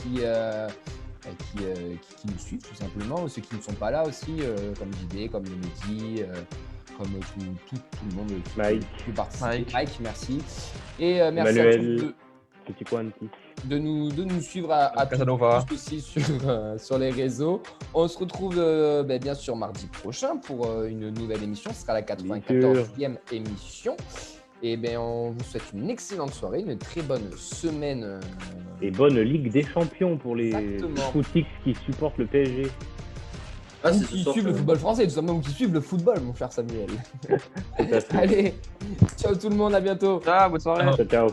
qui nous suivent tout simplement, ceux qui ne sont pas là aussi, comme JD, comme Mehdi, comme tout le monde qui participe. Mike, merci. Et merci Manuel, à tous de nous suivre à tous aussi sur les réseaux. On se retrouve bien sûr mardi prochain pour une nouvelle émission. Ce sera la 94e émission. Et on vous souhaite une excellente soirée, une très bonne semaine. Et bonne Ligue des Champions pour les footix qui supportent le PSG. Ou qui suivent le football français, tout simplement, ou qui suivent le football, mon cher Samuel. Allez, ciao tout le monde, à bientôt. Ciao, bonne soirée. Ciao.